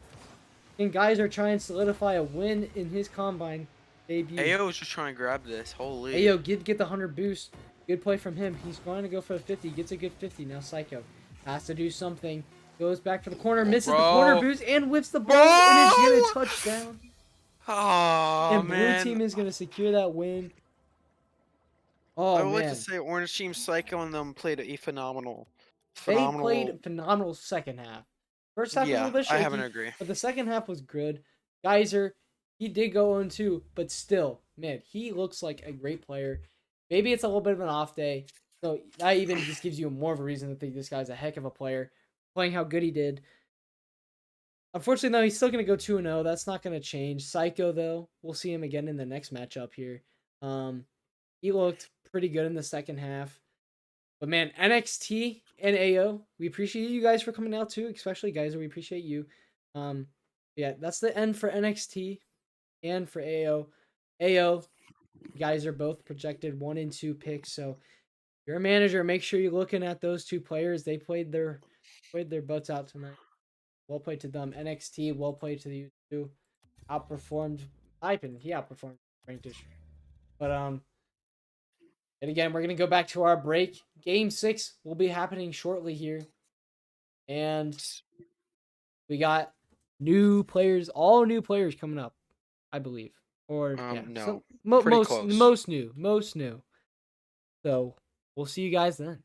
And Geyser trying to solidify a win in his combine debut. AO is just trying to grab this. Holy. AO get the 100 boost. Good play from him. He's going to go for the 50. Gets a good 50. Now Psycho has to do something. Goes back for the corner. Misses the corner boost and whips the ball. And is going to touchdown. Oh, and Blue team is going to secure that win. Oh, I would like to say Orange Team Psycho and them played a phenomenal. They played phenomenal second half. First half was a little bit shaky, I haven't agree. But the second half was good. Geyser, he did go 0-2, but still, man, he looks like a great player. Maybe it's a little bit of an off day, so that even just gives you more of a reason to think this guy's a heck of a player, playing how good he did. Unfortunately, though, he's still going to go 2-0. That's not going to change. Psycho, though, we'll see him again in the next matchup here. He looked pretty good in the second half. But man, NXT and AO, we appreciate you guys for coming out too, especially guys. We appreciate you. Um, yeah, that's the end for NXT and for AO. AO, you guys are both projected 1 and 2 picks. So if you're a manager, make sure you're looking at those two players. They played their butts out tonight. Well played to them. NXT, well played to you two. Outperformed. I opinion, he outperformed Frank Dish. But and again, we're gonna go back to our break. Game 6 will be happening shortly here, and we got new players, all new players coming up, I believe. Or yeah, No, so pretty close. most new. So we'll see you guys then.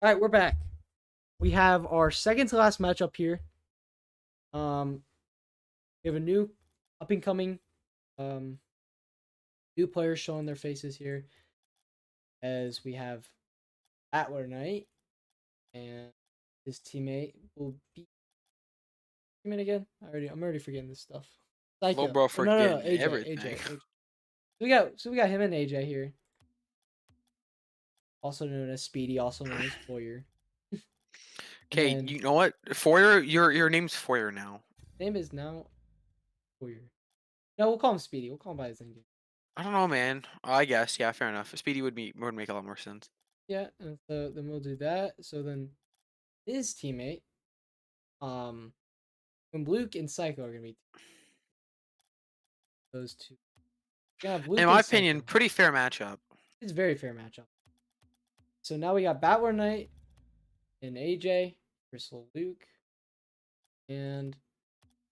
All right, we're back. We have our second to last matchup here. Um, we have a new up and coming um new players showing their faces here as we have Atler Knight and his teammate will be teammate again. I'm already forgetting this stuff. Little Psycho. bro No, forgetting everything. AJ. So we got him and AJ here, also known as Speedy, also known as Foyer. And Okay, then you know what? Foyer, your name's Foyer now. name is now Foyer. No, we'll call him Speedy. We'll call him by his name. I don't know, man. I guess, yeah, fair enough. Speedy would make a lot more sense. Yeah, and so then we'll do that. So then his teammate, um, when Luke and Psycho are gonna be those two. We're gonna have In Luke my and opinion, Psycho. pretty fair matchup. It's a very fair matchup. So now we got Battler Knight and AJ versus Luke and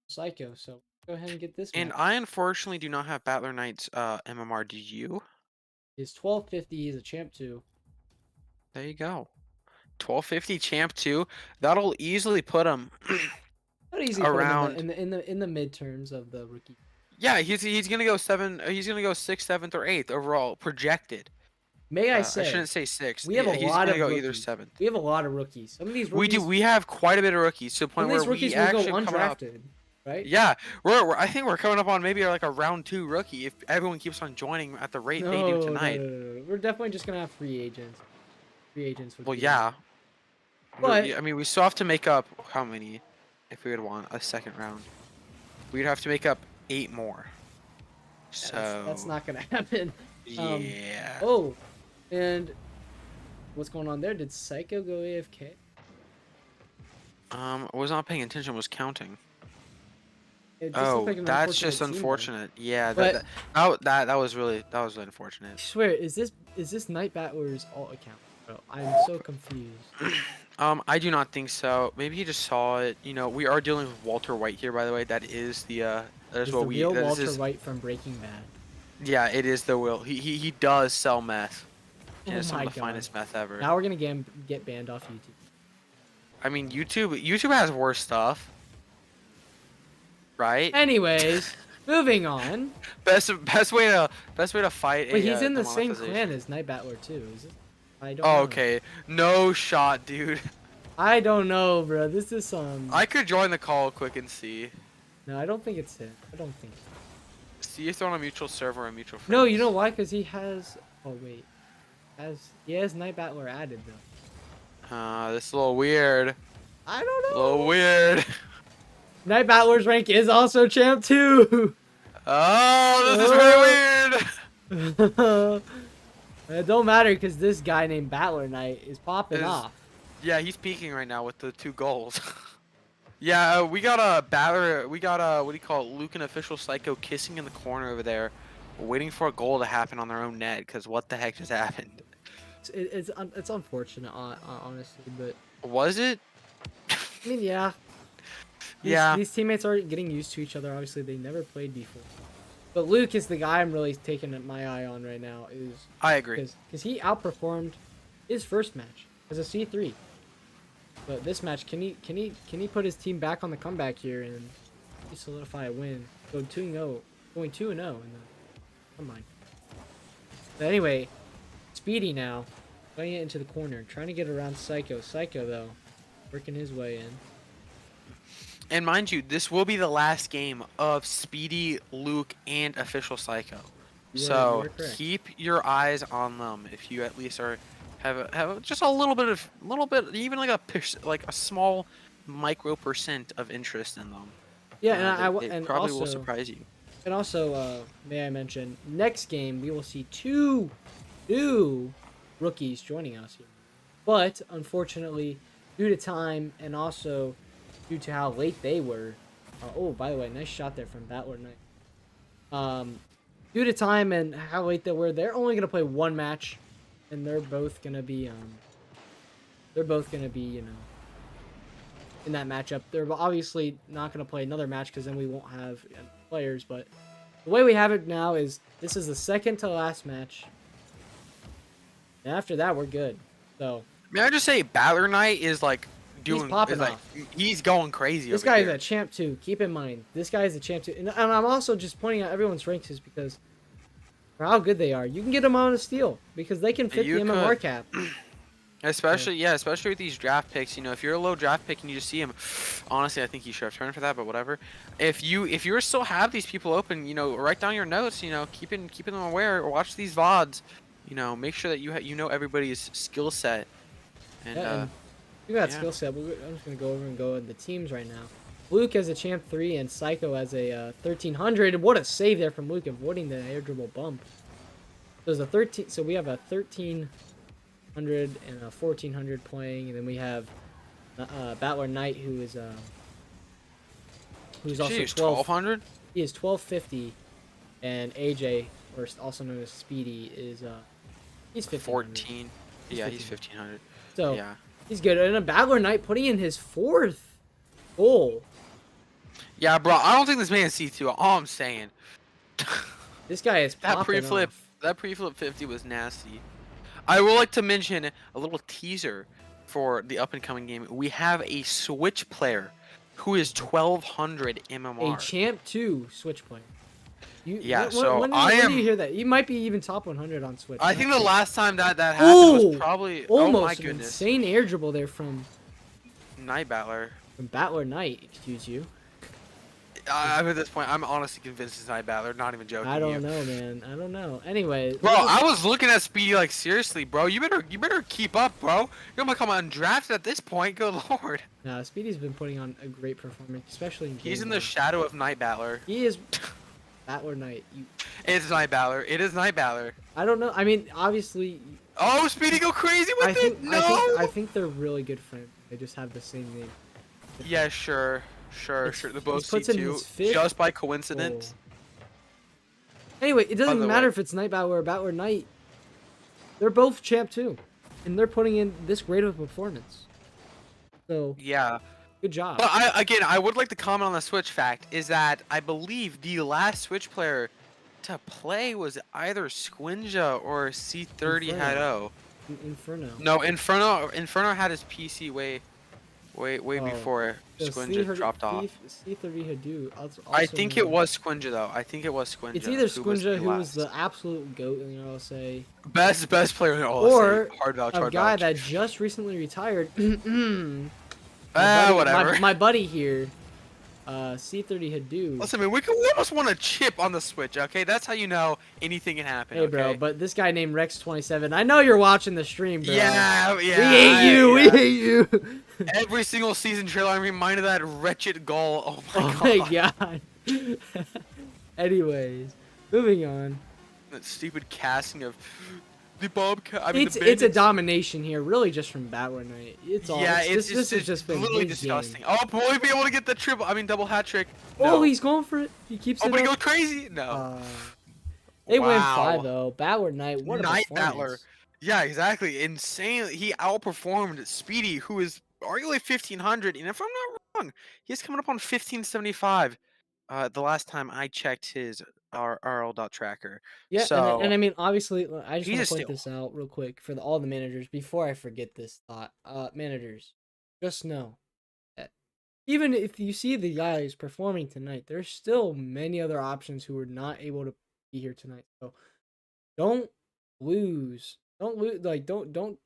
Psycho. So go ahead and get this And match. I unfortunately do not have Battler Knight's MMR. Do you? He's 1250. He's a champ too. There you go. 1250 champ 2. That'll easily put him Not easy to put him in the around. in the midterms of the rookie. Yeah, he's gonna go he's gonna go 6th, 7th, or 8th overall projected. May I I say shouldn't say 6th. we have a He's lot gonna of go either rookies. 7th. We have a lot of rookies. Some of these We do. rookies, We have quite a bit of rookies to the some point of where these rookies we will go actually coming up. undrafted, right? Yeah, I think we're coming up on maybe like a round 2 rookie if everyone keeps on joining at the rate they do tonight. No. We're definitely just gonna have free agents. Free agents would Well, be yeah. But I mean, we still have to make up how many if we would want a second round. We'd have to make up 8 more. that's So, not gonna happen. Um, yeah. oh, and what's going on there? Did Psycho go AFK? I was not paying attention, was counting. It just looked Oh, like an that's unfortunate just team wipe. unfortunate. Yeah, But that was really unfortunate. I swear, is this Night Battler's alt account? Bro, I'm so confused. I do not think so. Maybe he just saw it. You know, we are dealing with Walter White here, by the way. That is that is Is what the we real that Walter is White from Breaking Bad? yeah, it is the will. He does sell meth. And Oh it's some my of the god! finest meth ever. Now we're gonna get banned off YouTube. I mean, YouTube has worse stuff, right? Anyways, moving on. Best way to fight Wait, a he's in the same demonetization. clan as Night Battler too. Is it? I don't Oh, know. okay. No shot, dude. I don't know, bro. This is some. I could join the call quick and see. No, I don't think it's him. I don't think so. See if they're on a mutual server or a mutual friend. No, you know why? Because he has. Oh wait, he has Night Battler added though. This is a little weird. I don't A know. little weird. Night Battler's rank is also champ too. Oh, this is very weird. It don't matter because this guy named Battler Knight is popping Is- off. Yeah, he's peaking right now with the 2 goals. Yeah, we got a batter. We got a what do you call it? Luke and official Psycho kissing in the corner over there, waiting for a goal to happen on their own net. Because what the heck just happened? It's unfortunate, honestly, but Was it? I mean, yeah. Yeah. These teammates are getting used to each other. Obviously, they never played before. But Luke is the guy I'm really taking my eye on right now. I agree. Because he outperformed his first match as a C3. But this match, can he put his team back on the comeback here and solidify a win? Go 2-0, going 2-0 in the combine. But anyway, Speedy now playing it into the corner, trying to get around Psycho. Psycho though, working his way in. And mind you, this will be the last game of Speedy, Luke, and official Psycho. You So are correct. keep your eyes on them if you at least have just a little bit, even like a small micro percent of interest in them. Yeah, It probably will surprise you. And also, may I mention, next game we will see two new rookies joining us here. But unfortunately, due to time and also due to how late they were. Oh, by the way, nice shot there from Battler Knight. Due to time and how late they were, they're only gonna play one match, and they're both gonna be you know, in that matchup. They're obviously not gonna play another match because then we won't have players. But the way we have it now is this is the second to last match. And after that, we're good. So May I just say, Battler Knight is like He's doing is popping like off. he's going crazy This over guy is a here. champ too. Keep in mind, this guy is a champ too. And I'm also just pointing out everyone's ranks is because for how good they are. You can get them on a steal because they can fit the You MMR could. cap. So, Especially, yeah, especially with these draft picks. You know, if you're a low draft pick and you just see him, honestly, I think you should have turned for that. But whatever. If you still have these people open, you know, write down your notes. You know, keeping them aware. Or watch these vods. You know, make sure that you know everybody's skill set. And yeah, and you got yeah, skill set. I'm just gonna go over and go in the teams right now. Luke has a champ 3 and Psycho has a 1300. What a save there from Luke, avoiding the air dribble bump. So there's a 13. So we have a 1300 and a 1400 playing, and then we have Battler Knight who's also geez, 12. 1200. He is 1250, and AJ, or also known as Speedy, is he's 1500. 14. He's Yeah, he's 1500. 1500. So Yeah. he's good. And a Battler Knight putting in his 4th goal. Yeah, bro. I don't think this man's C2. All I'm saying. This guy is That popping pre-flip, off. that pre-flip 50 was nasty. I would like to mention a little teaser for the up and coming game. We have a Switch player who is 1200 A MMR. champ 2 Switch player. You Yeah, so when do you hear that? He might be even top 100 on Switch. I Not think the sure. last time that happened was Ooh, probably. Oh my almost an goodness. insane air dribble there from Night Battler. Battler Knight. Excuse you. At this point, I'm honestly convinced it's Night Battler. Not even joking. I to don't you. know, man. I don't know. Anyway, Bro, I was looking at Speedy like seriously, bro. You better keep up, bro. You're gonna come undrafted at this point. Good lord. nah, Speedy's been putting on a great performance, especially in He's game in the one. shadow of Night Battler. He is Battler Knight. It's Night Battler. It is Night Battler. I don't know. I mean, obviously, Oh, Speedy go crazy with I think it. No. I think they're really good friends. They just have the same name. Yeah, sure. It's- They're he both puts in C2. his 5th Just by goal. coincidence. Anyway, it doesn't the matter way- if it's Night Battler or Battler Knight. They're both champ too, and they're putting in this great of a performance. So Yeah. good job. But I would like to comment on the Switch fact is that I believe the last Switch player to play was either Squinja or C30 Inferno. had O. Inferno. No, Inferno had his PC way Oh, before So Squinja dropped off. C3 Hadou. I think it was Squinja though. I think it was Squinja. It's either who was Squinja, who was last. the absolute goat, I'll say, best player in all. or Hard vouch, a hard guy vouch. that just recently retired. Whatever. My buddy here, C30 Hadou. Listen, man, we almost want a chip on the Switch, okay? That's how you know anything can happen. Hey, bro, okay? but this guy named Rex27. I know you're watching the stream, bro. Yeah. We hate you. We yeah. hate you. Every single season trailer, I'm reminded of that wretched goal. Oh my Oh god. my god. Anyways, moving on. That stupid casting of the Bobcat. I mean, It's the a Bandits. domination here, really, just from Battler Knight. It's all. Yeah, this has just been literally his disgusting. game. Oh, will we be able to get the double hat trick? Oh, No. he's going for it. He keeps Oh, it but he up. goes crazy. No. They win Wow. 5-0. Battler Knight, what a Night performance. Battler. Yeah, exactly. Insane. He outperformed Speedy, who is arguably 1500. And if I'm not wrong, he's coming up on 1575. The last time I checked his RL.tracker. Yeah, So and I mean, obviously, I just he's want a to point steal. this out real quick for all the managers before I forget this thought. Managers, just know that even if you see the guys performing tonight, there's still many other options who are not able to be here tonight. So don't lose. Don't lose. Like don't you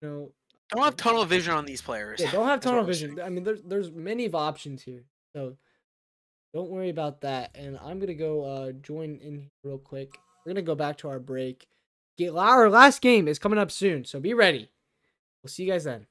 know. Don't have tunnel vision on these players. Yeah, don't have is what tunnel we're vision. saying. I mean, there's many of options here. So don't worry about that. And I'm gonna go join in real quick. We're gonna go back to our break. Our last game is coming up soon, so be ready. We'll see you guys then.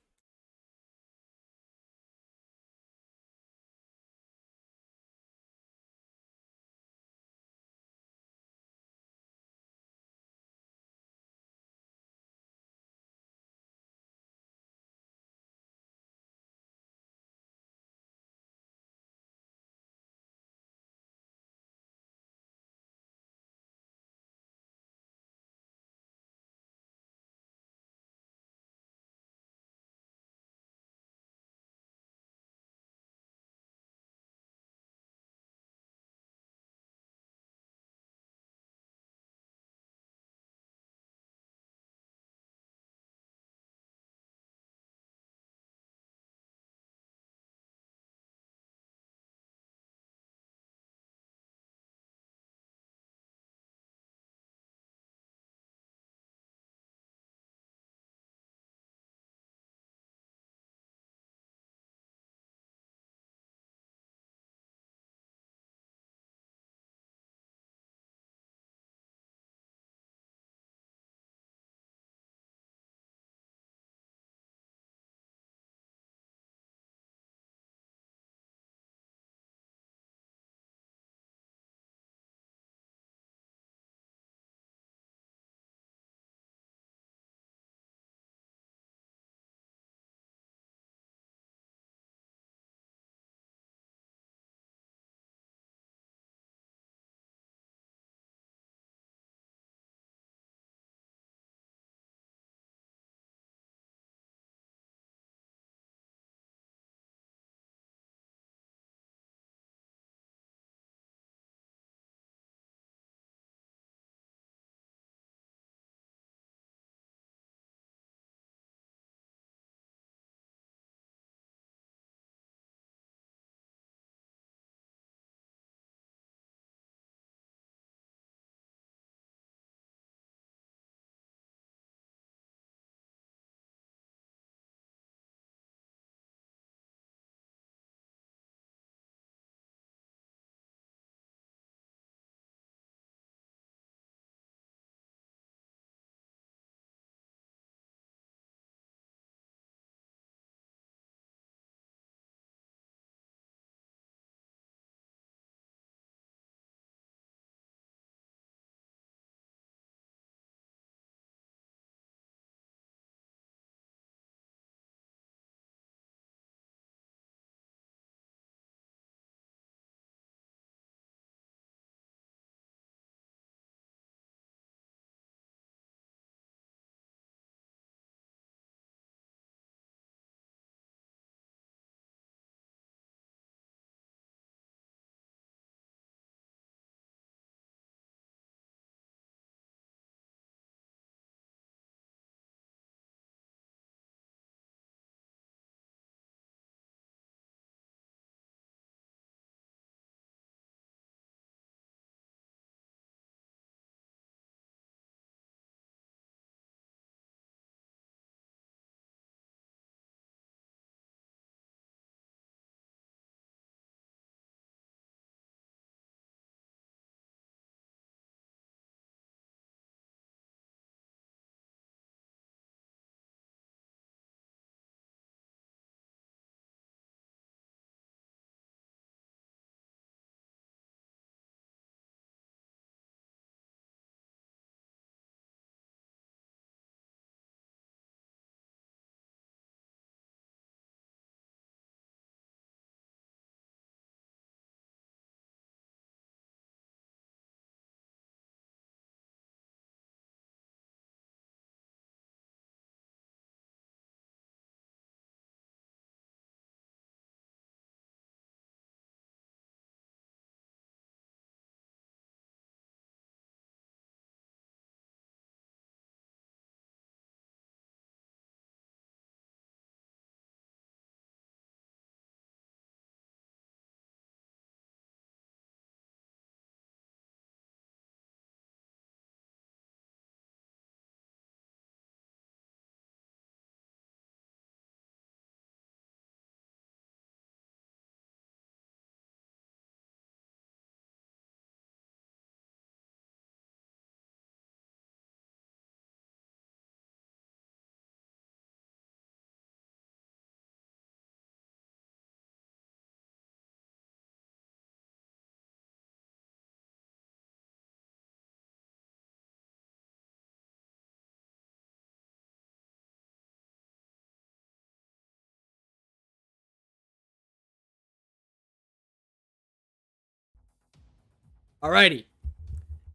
Alrighty,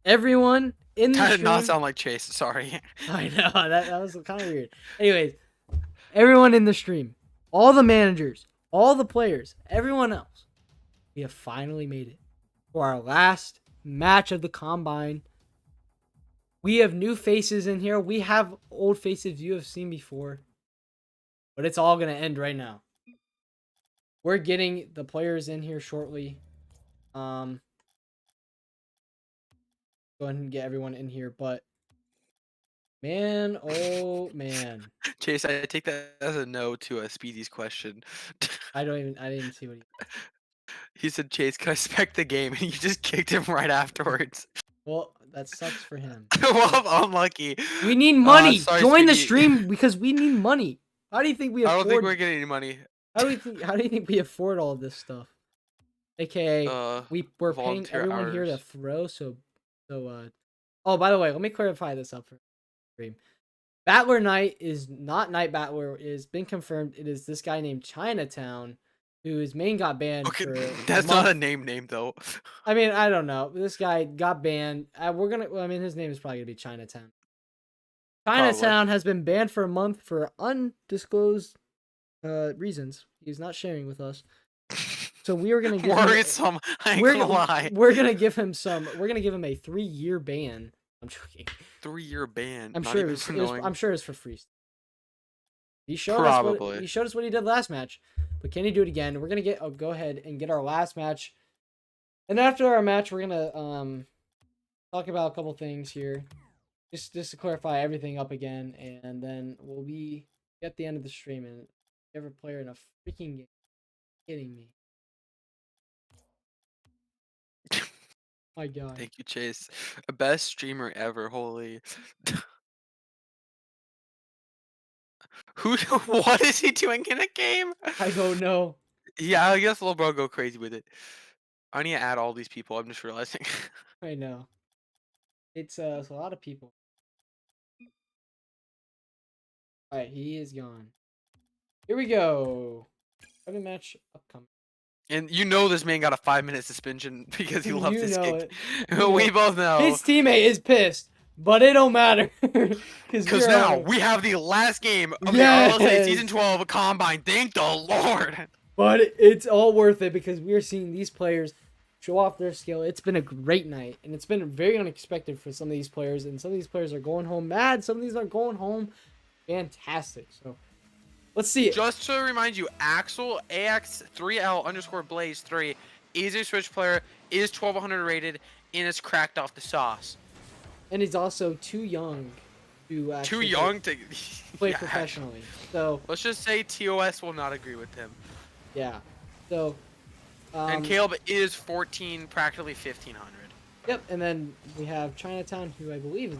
everyone in the That did not stream. sound like Chase. Sorry. I know that was kind of weird. Anyways, everyone in the stream, all the managers, all the players, everyone else, we have finally made it for our last match of the combine. We have new faces in here. We have old faces you have seen before, but it's all gonna end right now. We're getting the players in here shortly. Go ahead and get everyone in here, but man, oh man, Chase, I take that as a no to a Speedy's question. I didn't see what He said, Chase, can I spec the game? And you just kicked him right afterwards. well, that sucks for him. Well, I'm unlucky. We need money. Sorry, Join the Speedy. stream because we need money. How do you think we I afford? don't think we're getting any money. How do you think we afford all this stuff? AKA, we're paying volunteer everyone here to hours. throw. Oh, by the way, let me clarify this up for stream. Battler Knight is not Night Battler. It has been confirmed. It is this guy named Chinatown, whose main got banned Okay, for. that's not a name though. I mean, I don't know. This guy got banned. Well, I mean, his name is probably gonna be Chinatown. Chinatown has been banned for a month for undisclosed reasons. He's not sharing with us. So we are gonna give Worrisome. I ain't gonna lie. we're gonna give him a 3-year ban. I'm joking. 3-year ban. I'm not sure even it's for knowing. I'm sure it's for free. He showed Probably. he showed us what he did last match, but can he do it again? We're gonna go ahead and get our last match, and after our match, we're gonna talk about a couple things here, just to clarify everything up again, and then we'll be at the end of the stream and every player in a freaking game. Kidding me? My God. Thank you, Chase. Best streamer ever. Holy. Who? What is he doing in a game? I don't know. Yeah, I guess little bro go crazy with it. I need to add all these people. I'm just realizing. I know. It's a lot of people. All right, he is gone. Here we go. Every match upcoming. And you know this man got a 5-minute suspension because he loves this kick. You We know both know. His teammate is pissed, but it don't matter. Because now we have the last game of the RLSA Season 12 Combine. Thank the Lord. But it's all worth it because we are seeing these players show off their skill. It's been a great night, and it's been very unexpected for some of these players. And some of these players are going home mad. Some of these are going home fantastic. So let's see it. Just to remind you, Axel AX3L_Blaze3 is a Switch player, is 1200 rated, and is cracked off the sauce. And he's also too young to actually play yeah, professionally. So let's just say TOS will not agree with him. yeah. So And Caleb is 14, practically 1500. Yep, and then we have Chinatown, who I believe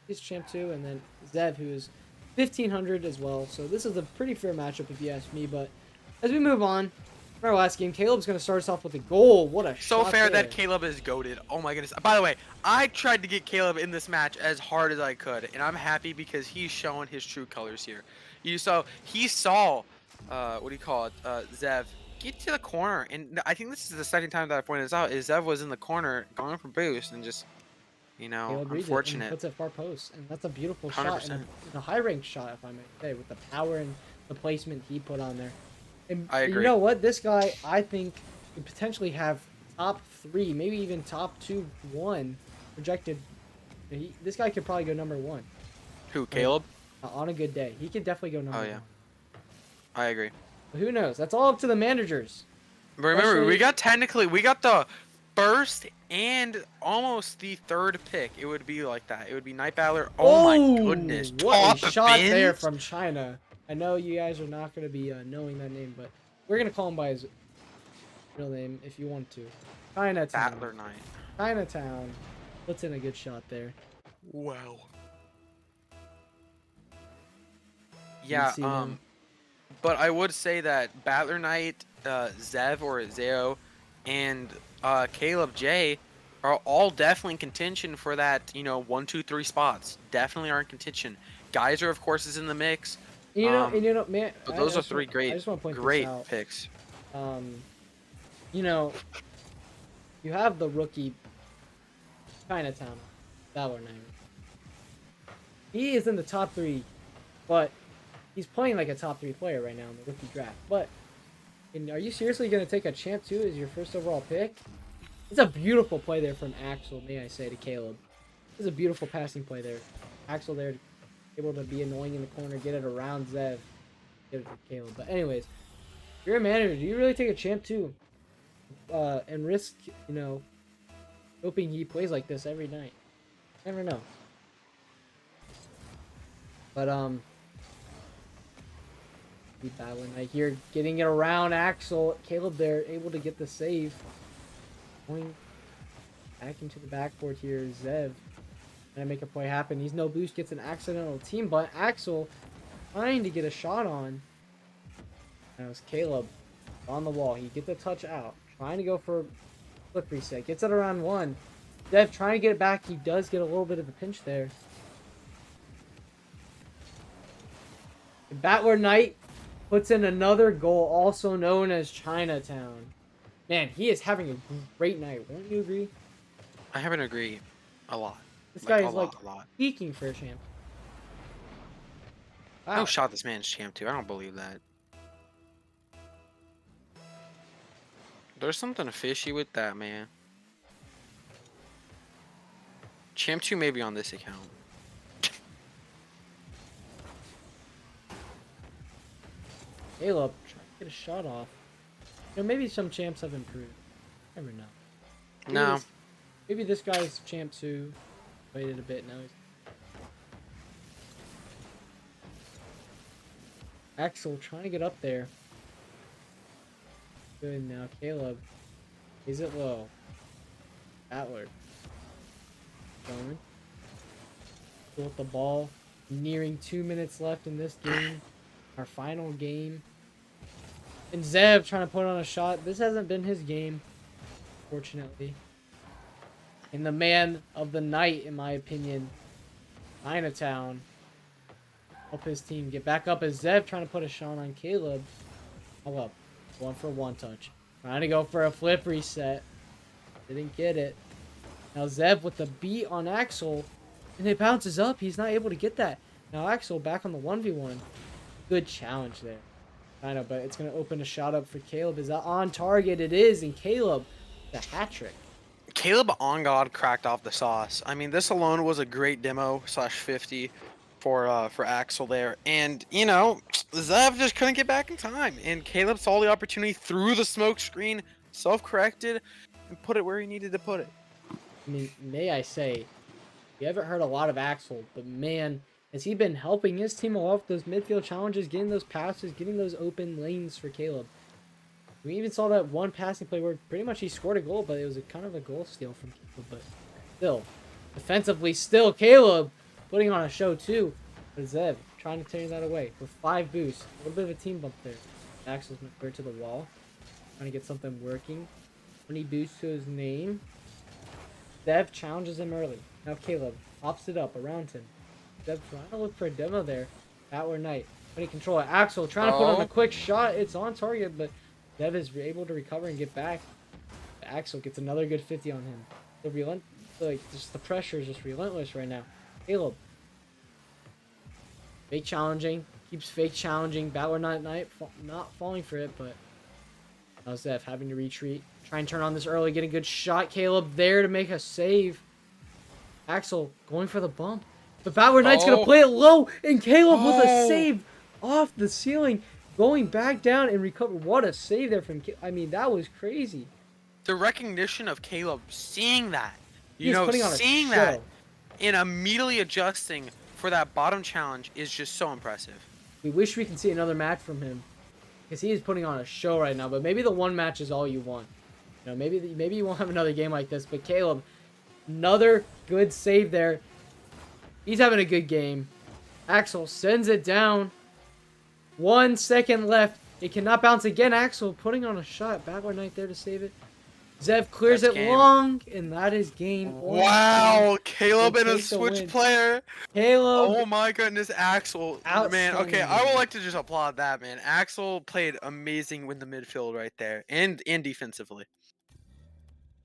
is champ too, and then Zev, who is 1500 as well. So this is a pretty fair matchup if you ask me. But as we move on, in our last game, Caleb's going to start us off with a goal. What a So shot fair there. that Caleb is goated. Oh my goodness. By the way, I tried to get Caleb in this match as hard as I could, and I'm happy because he's showing his true colors here. He saw, what do you call it, Zev, get to the corner. And I think this is the second time that I pointed this out, is Zev was in the corner going for boost and just, you know, Caleb reads it and unfortunate. puts it far post, and that's a beautiful 100%. shot and a high rank shot, if I may say, with the power and the placement he put on there. And I agree. You know what? This guy, I think, could potentially have top 3, maybe even top 2, 1 projected. This guy could probably go number 1. Who, Caleb? On a good day, he could definitely go number 1. I agree. But who knows? That's all up to the managers. But remember, Especially- we got the first and almost the third pick. It would be like that. It would be Night Battler. Oh my goodness. What a Top shot bins? there from China. I know you guys are not going to be knowing that name, but we're going to call him by his real name if you want to. Chinatown. Battler Knight. Chinatown. Puts in a good shot there. Wow. Yeah, see him. but I would say that Battler Knight, Zev or Zeo, and Caleb J are all definitely in contention for that, 1, 2, 3 spots. Definitely are in contention. Geyser, of course, is in the mix. Man. But those are 3 great picks. You have the rookie Chinatown. Valor Knight. He is in the top 3, but he's playing like a top 3 player right now in the rookie draft. But are you seriously going to take a Champ 2 as your first overall pick? It's a beautiful play there from Axel, may I say, to Caleb. It's a beautiful passing play there. Axel there, able to be annoying in the corner, get it around Zev, get it to Caleb. But anyways, if you're a manager, do you really take a Champ 2 and risk, hoping he plays like this every night? Never know. But be battling right here, getting it around Axel. Caleb there, able to get the save. Going back into the backboard here. Zev gonna make a play happen. He's no boost, gets an accidental team, but Axel trying to get a shot on. That was Caleb on the wall. He gets the touch out, trying to go for flip reset. Gets it around 1. Zev trying to get it back. He does get a little bit of a pinch there. And Battler Knight puts in another goal, also known as Chinatown. Man, he is having a great night. Won't you agree? I happen to agree a lot. This Like, guy a is like lot, a lot. peaking for a champ. I Wow. shot this man's Champ 2. I don't believe that. There's something fishy with that, man. Champ 2 maybe on this account. Caleb trying to get a shot off. Maybe some champs have improved. Never know. No. Maybe this guy's champ 2. Waited a bit now. Axel trying to get up there. Good now, Caleb. Is it low? Atler. Going. With the ball. Nearing 2 minutes left in this game. Our final game. And Zev trying to put on a shot. This hasn't been his game, fortunately. And the man of the night, in my opinion, Chinatown, help his team get back up as Zev trying to put a shot on Caleb. How up? 1-for-1 touch. Trying to go for a flip reset. Didn't get it. Now Zev with the beat on Axel. And it bounces up. He's not able to get that. Now Axel back on the 1v1. Good challenge there. I know, but it's going to open a shot up for Caleb. Is that on target? It is. And Caleb, the hat trick. Caleb on God cracked off the sauce. I mean, this alone was a great demo /50 for Axel there. And, Zev just couldn't get back in time. And Caleb saw the opportunity through the smoke screen, self-corrected, and put it where he needed to put it. I mean, may I say, you haven't heard a lot of Axel, but man, has he been helping his team off those midfield challenges, getting those passes, getting those open lanes for Caleb. We even saw that one passing play where pretty much he scored a goal, but it was kind of a goal steal from Caleb. But still, defensively, still Caleb putting on a show too. But Zev trying to turn that away with 5 boosts. A little bit of a team bump there. Axel's clear to the wall. Trying to get something working. 20 boosts to his name. Zev challenges him early. Now Caleb pops it up around him. Zev trying to look for a demo there. Battler Knight. Putting control of Axel. Trying to put on a quick shot. It's on target, but Zev is able to recover and get back. Axel gets another good 50 on him. The pressure is just relentless right now. Caleb. Fake challenging. Keeps fake challenging. Battler Knight not falling for it, but now Zev having to retreat. Try and turn on this early. Get a good shot. Caleb there to make a save. Axel going for the bump. But Battler Knight's going to play it low. And Caleb with a save off the ceiling. Going back down and recover. What a save there from Caleb. I mean, that was crazy. The recognition of Caleb seeing that. Seeing that and immediately adjusting for that bottom challenge is just so impressive. We wish we could see another match from him. Because he is putting on a show right now. But maybe the one match is all you want. Maybe you won't have another game like this. But Caleb, another good save there. He's having a good game. Axel sends it down. 1 second left. It cannot bounce again. Axel putting on a shot. Battler Knight there to save it. Zev clears it long, and that is game. Wow, Caleb and a switch player. Caleb. Oh my goodness, Axel. Man, okay, I would like to just applaud that, man. Axel played amazing in the midfield right there, and defensively.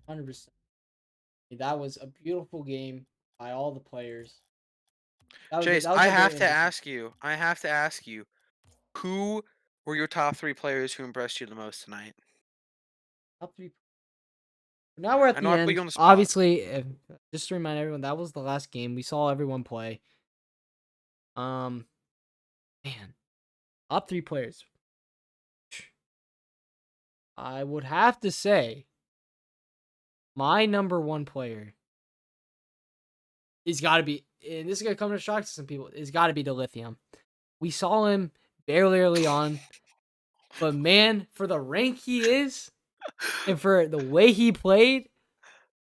100%. That was a beautiful game by all the players. Chase, That was I a very have to interesting ask you. I have to ask you. Who were your top 3 players who impressed you the most tonight? top three. Now we're at I know the I put you end. on the spot. Obviously, just to remind everyone, that was the last game. We saw everyone play. Um, man, top three players. I would have to say my number one player is got to be, and this is gonna come to shock to some people. It's got to be the Lithium. We saw him barely early on, but man, for the rank he is and for the way he played,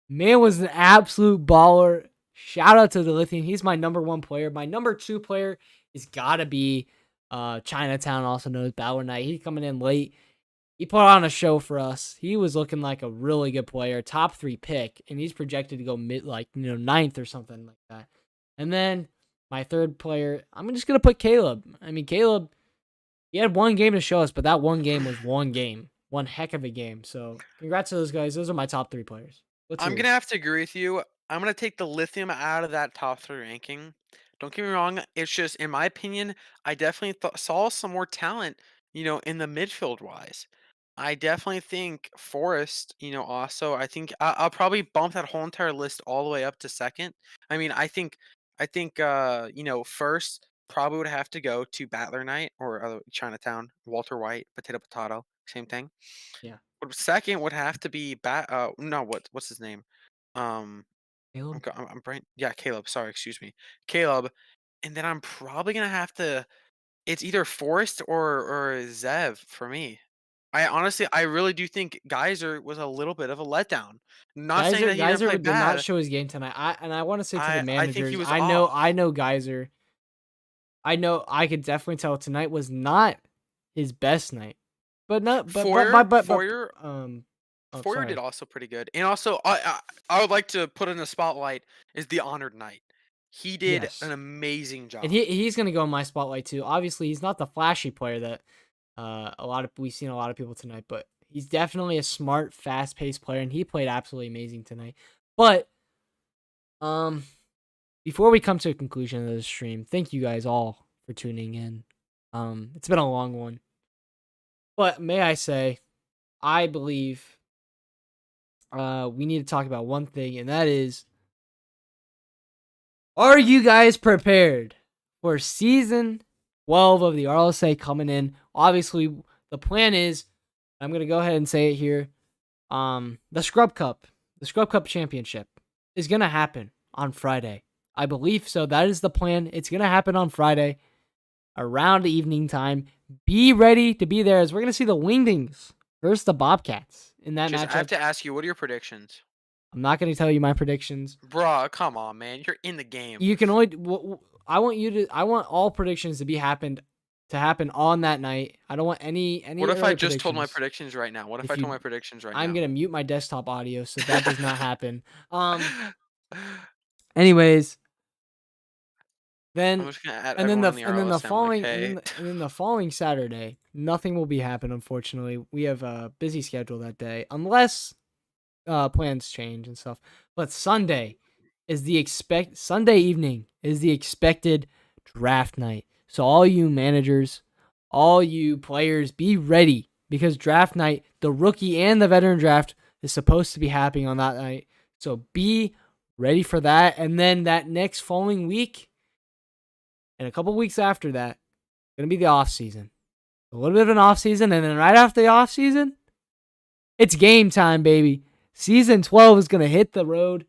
man was an absolute baller. Shout out to the Lithium. He's my number one player. My number two player is gotta be Chinatown, also known as Battle Knight. He's coming in late. He put on a show for us. He was looking like a really good player, top 3 pick, and he's projected to go mid, like, ninth or something like that. And then my third player, I'm just gonna put Caleb. I mean, Caleb, he had one game to show us, but that one game was one game, one heck of a game. So congrats to those guys. Those are my top 3 players. What's I'm gonna yours? have to agree with you. I'm gonna take the Lithium out of that top 3 ranking. Don't get me wrong, it's just in my opinion, I definitely saw some more talent, in the midfield wise. I definitely think Forrest, also I think I'll probably bump that whole entire list all the way up to second. I mean, I think first probably would have to go to Battler Knight or Chinatown, Walter White, Potato, same thing. Yeah, Second would have to be no, what's his name? Um, Caleb. I'm brain yeah, Caleb, sorry, excuse me. Caleb, and then I'm probably gonna have to it's either Forrest or Zev for me. I really do think Geyser was a little bit of a letdown. Not saying Geyser that he didn't Geyser play did not bad. show his game tonight. I want to say to the I think he managers, was I off. know Geyser. I know I could definitely tell tonight was not his best night. But not but Foyer oh Foyer did sorry. also pretty good, and also I would like to put in the spotlight is the Honored Knight. He did an Yes. amazing And job. he's going to go in my spotlight too. Obviously, he's not the flashy player that we've seen a lot of people tonight, but he's definitely a smart, fast-paced player and he played absolutely amazing tonight. But um before we come to a conclusion of this stream, thank you guys all for tuning in. It's been a long one. But may I say, I believe we need to talk about one thing, and that is, are you guys prepared for season 12 of the RLSA coming in? Obviously, the plan is, I'm going to go ahead and say it here, the Scrub Cup Championship is going to happen on Friday. I believe so. That is the plan. It's going to happen on Friday around evening time. Be ready to be there as we're going to see the Wingdings versus the Bobcats in that Just I have matchup. to ask you, what are your predictions? I'm not going to tell you my predictions. Bruh, come on, man. You're in the game. You can only. I want all predictions to happen on that night. I don't want any What if I early just told my predictions. predictions right now? What if I If told you, my predictions right I'm now? gonna mute my desktop audio so that does not happen. Anyways, I'm then just gonna add and then everyone the in the and then the RLSM, like, following hey. and then the following Saturday, nothing will be happening. Unfortunately, we have a busy schedule that day, unless plans change and stuff. But Sunday evening is the expected draft night. So all you managers, all you players, be ready because draft night, the rookie and the veteran draft is supposed to be happening on that night. So be ready for that. And then that next following week and a couple weeks after that, gonna be the off season. A little bit of an off season, and then right after the off season, it's game time, baby. Season 12 is gonna hit the road.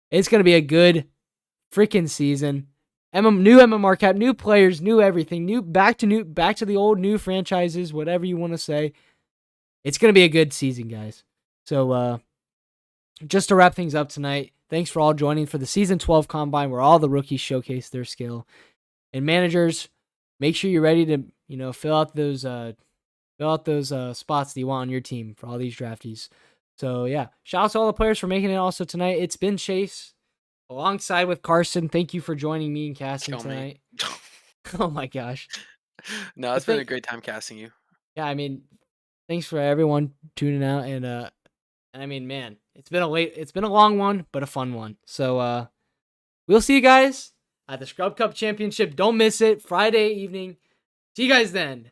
It's gonna be a good freaking season. New MMR cap, new players, new everything, back to the old new franchises, whatever you want to say. It's gonna be a good season, guys. So just to wrap things up tonight, thanks for all joining for the season 12 combine where all the rookies showcase their skill. And managers, make sure you're ready to, fill out those spots that you want on your team for all these draftees. So yeah, shout out to all the players for making it also tonight. It's been Chase alongside with Carson. Thank you for joining me and casting Kill me. tonight. Oh my gosh. No, But it's been a great time casting you. yeah, I mean, thanks for everyone tuning out and I mean, man, it's been a long one, but a fun one. So we'll see you guys at the Scrub Cup Championship. Don't miss it. Friday evening. See you guys then.